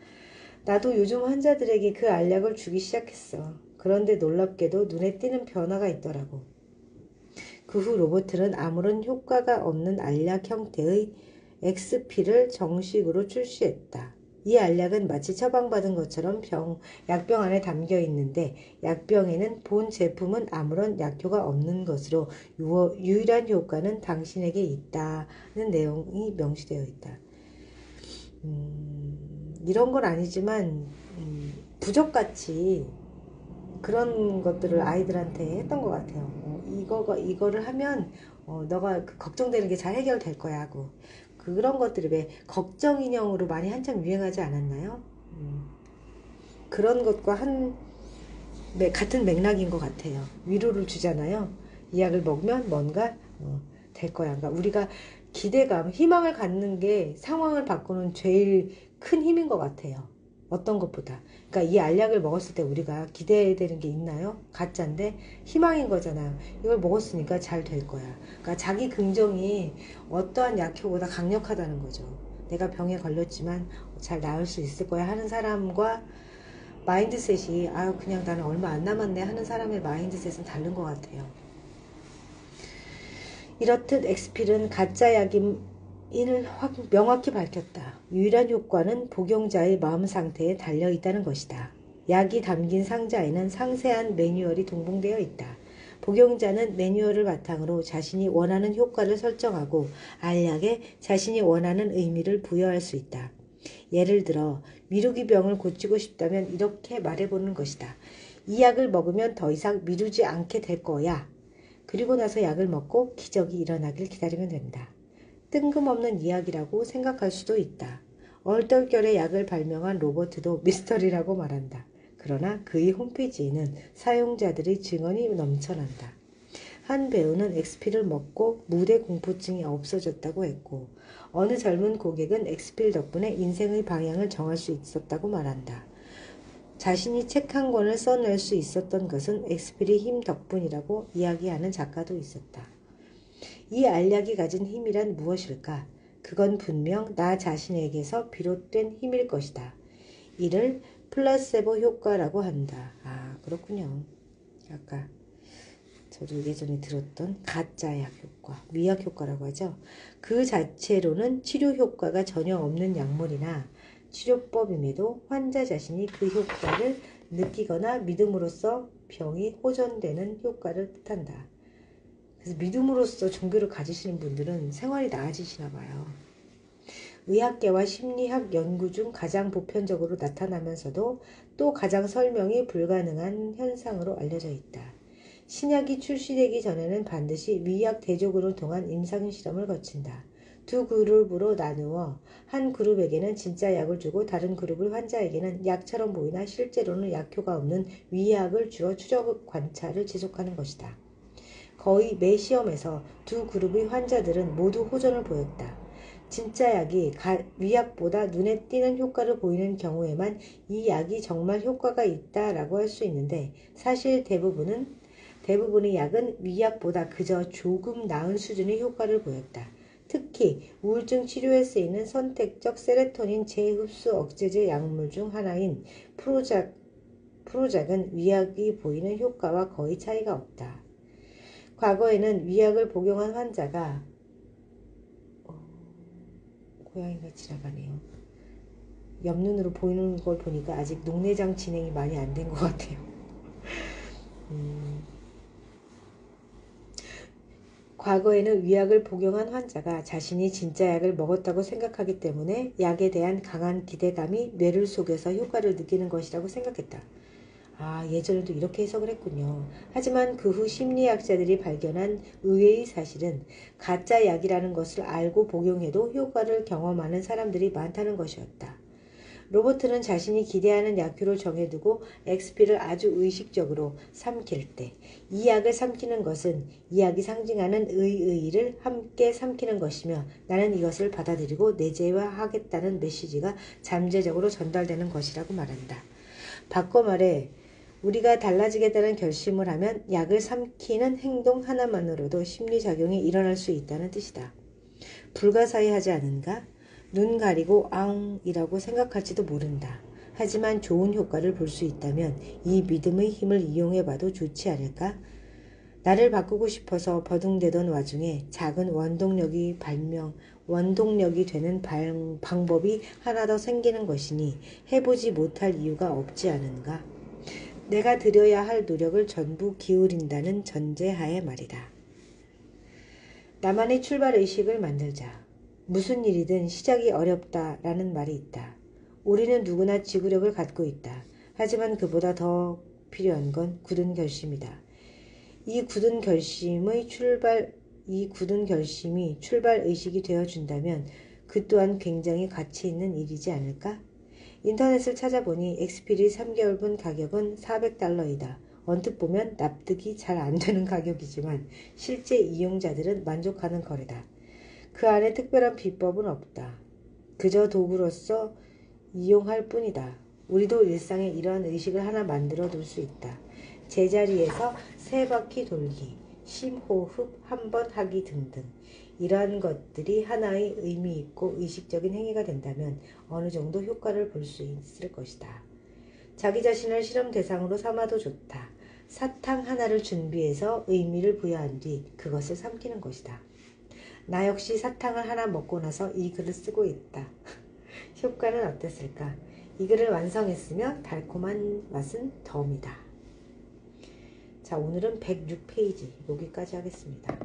나도 요즘 환자들에게 그 알약을 주기 시작했어. 그런데 놀랍게도 눈에 띄는 변화가 있더라고. 그 후 로버트는 아무런 효과가 없는 알약 형태의 XP를 정식으로 출시했다. 이 알약은 마치 처방받은 것처럼 약병 안에 담겨 있는데 약병에는 본 제품은 아무런 약효가 없는 것으로 유일한 효과는 당신에게 있다는 내용이 명시되어 있다. 이런 건 아니지만 부적같이 그런 것들을 아이들한테 했던 것 같아요. 이거를 하면 너가 걱정되는 게 잘 해결될 거야 하고 그런 것들이 왜 걱정 인형으로 많이 한참 유행하지 않았나요? 그런 것과 같은 맥락인 것 같아요. 위로를 주잖아요. 이 약을 먹으면 뭔가 될 거야. 그러니까 우리가 기대감, 희망을 갖는 게 상황을 바꾸는 제일 큰 힘인 것 같아요. 어떤 것보다. 그러니까 이 알약을 먹었을 때 우리가 기대되는 게 있나요? 가짜인데 희망인 거잖아요. 이걸 먹었으니까 잘 될 거야. 그러니까 자기 긍정이 어떠한 약효보다 강력하다는 거죠. 내가 병에 걸렸지만 잘 나을 수 있을 거야 하는 사람과 마인드셋이 그냥 나는 얼마 안 남았네 하는 사람의 마인드셋은 다른 것 같아요. 이렇듯 엑스필은 가짜 약임을 명확히 밝혔다. 유일한 효과는 복용자의 마음 상태에 달려있다는 것이다. 약이 담긴 상자에는 상세한 매뉴얼이 동봉되어 있다. 복용자는 매뉴얼을 바탕으로 자신이 원하는 효과를 설정하고 알약에 자신이 원하는 의미를 부여할 수 있다. 예를 들어 미루기 병을 고치고 싶다면 이렇게 말해보는 것이다. 이 약을 먹으면 더 이상 미루지 않게 될 거야. 그리고 나서 약을 먹고 기적이 일어나길 기다리면 된다. 뜬금없는 이야기라고 생각할 수도 있다. 얼떨결에 약을 발명한 로버트도 미스터리라고 말한다. 그러나 그의 홈페이지에는 사용자들의 증언이 넘쳐난다. 한 배우는 엑스필을 먹고 무대 공포증이 없어졌다고 했고 어느 젊은 고객은 엑스필 덕분에 인생의 방향을 정할 수 있었다고 말한다. 자신이 책 한 권을 써낼 수 있었던 것은 엑스필의 힘 덕분이라고 이야기하는 작가도 있었다. 이 알약이 가진 힘이란 무엇일까? 그건 분명 나 자신에게서 비롯된 힘일 것이다. 이를 플라세보 효과라고 한다. 그렇군요. 아까 저도 예전에 들었던 가짜 약 효과, 위약 효과라고 하죠. 그 자체로는 치료 효과가 전혀 없는 약물이나 치료법임에도 환자 자신이 그 효과를 느끼거나 믿음으로써 병이 호전되는 효과를 뜻한다. 그래서 믿음으로써 종교를 가지시는 분들은 생활이 나아지시나 봐요. 의학계와 심리학 연구 중 가장 보편적으로 나타나면서도 또 가장 설명이 불가능한 현상으로 알려져 있다. 신약이 출시되기 전에는 반드시 위약 대조군을 통한 임상실험을 거친다. 두 그룹으로 나누어 한 그룹에게는 진짜 약을 주고 다른 그룹의 환자에게는 약처럼 보이나 실제로는 약효가 없는 위약을 주어 추적 관찰을 지속하는 것이다. 거의 매 시험에서 두 그룹의 환자들은 모두 호전을 보였다. 진짜 약이 위약보다 눈에 띄는 효과를 보이는 경우에만 이 약이 정말 효과가 있다라고 할 수 있는데 사실 대부분의 약은 위약보다 그저 조금 나은 수준의 효과를 보였다. 특히 우울증 치료에 쓰이는 선택적 세로토닌 재흡수 억제제 약물 중 하나인 프로작은 위약이 보이는 효과와 거의 차이가 없다. 과거에는 위약을 복용한 환자가 고양이가 지나가네요. 옆눈으로 보이는 걸 보니까 아직 녹내장 진행이 많이 안 된 것 같아요. 과거에는 위약을 복용한 환자가 자신이 진짜 약을 먹었다고 생각하기 때문에 약에 대한 강한 기대감이 뇌를 속여서 효과를 느끼는 것이라고 생각했다. 예전에도 이렇게 해석을 했군요. 하지만 그 후 심리학자들이 발견한 의외의 사실은 가짜 약이라는 것을 알고 복용해도 효과를 경험하는 사람들이 많다는 것이었다. 로버트는 자신이 기대하는 약효를 정해두고 XP를 아주 의식적으로 삼킬 때 이 약을 삼키는 것은 이 약이 상징하는 의의를 함께 삼키는 것이며 나는 이것을 받아들이고 내재화하겠다는 메시지가 잠재적으로 전달되는 것이라고 말한다. 바꿔 말해 우리가 달라지겠다는 결심을 하면 약을 삼키는 행동 하나만으로도 심리작용이 일어날 수 있다는 뜻이다. 불가사의하지 않은가? 눈 가리고 아웅이라고 생각할지도 모른다. 하지만 좋은 효과를 볼 수 있다면 이 믿음의 힘을 이용해봐도 좋지 않을까? 나를 바꾸고 싶어서 버둥대던 와중에 작은 원동력이 되는 방법이 하나 더 생기는 것이니 해보지 못할 이유가 없지 않은가? 내가 들여야 할 노력을 전부 기울인다는 전제하에 말이다. 나만의 출발의식을 만들자. 무슨 일이든 시작이 어렵다라는 말이 있다. 우리는 누구나 지구력을 갖고 있다. 하지만 그보다 더 필요한 건 굳은 결심이다. 이 굳은 결심이 출발의식이 되어준다면 그 또한 굉장히 가치 있는 일이지 않을까? 인터넷을 찾아보니 엑스필이 3개월분 가격은 $400이다. 언뜻 보면 납득이 잘 안 되는 가격이지만 실제 이용자들은 만족하는 거래다. 그 안에 특별한 비법은 없다. 그저 도구로서 이용할 뿐이다. 우리도 일상에 이러한 의식을 하나 만들어 둘 수 있다. 제자리에서 3바퀴 돌기, 심호흡 1번 하기 등등. 이러한 것들이 하나의 의미 있고 의식적인 행위가 된다면 어느 정도 효과를 볼 수 있을 것이다. 자기 자신을 실험 대상으로 삼아도 좋다. 사탕 하나를 준비해서 의미를 부여한 뒤 그것을 삼키는 것이다. 나 역시 사탕을 하나 먹고 나서 이 글을 쓰고 있다. 효과는 어땠을까? 이 글을 완성했으며 달콤한 맛은 덤이다. 자, 오늘은 106페이지 여기까지 하겠습니다.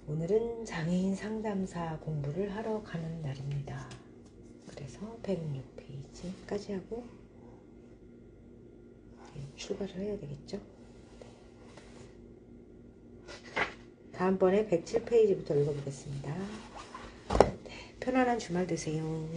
오늘은 장애인 상담사 공부를 하러 가는 날입니다. 그래서 106페이지까지 하고 출발을 해야 되겠죠? 다음번에 107페이지부터 읽어보겠습니다. 네, 편안한 주말 되세요.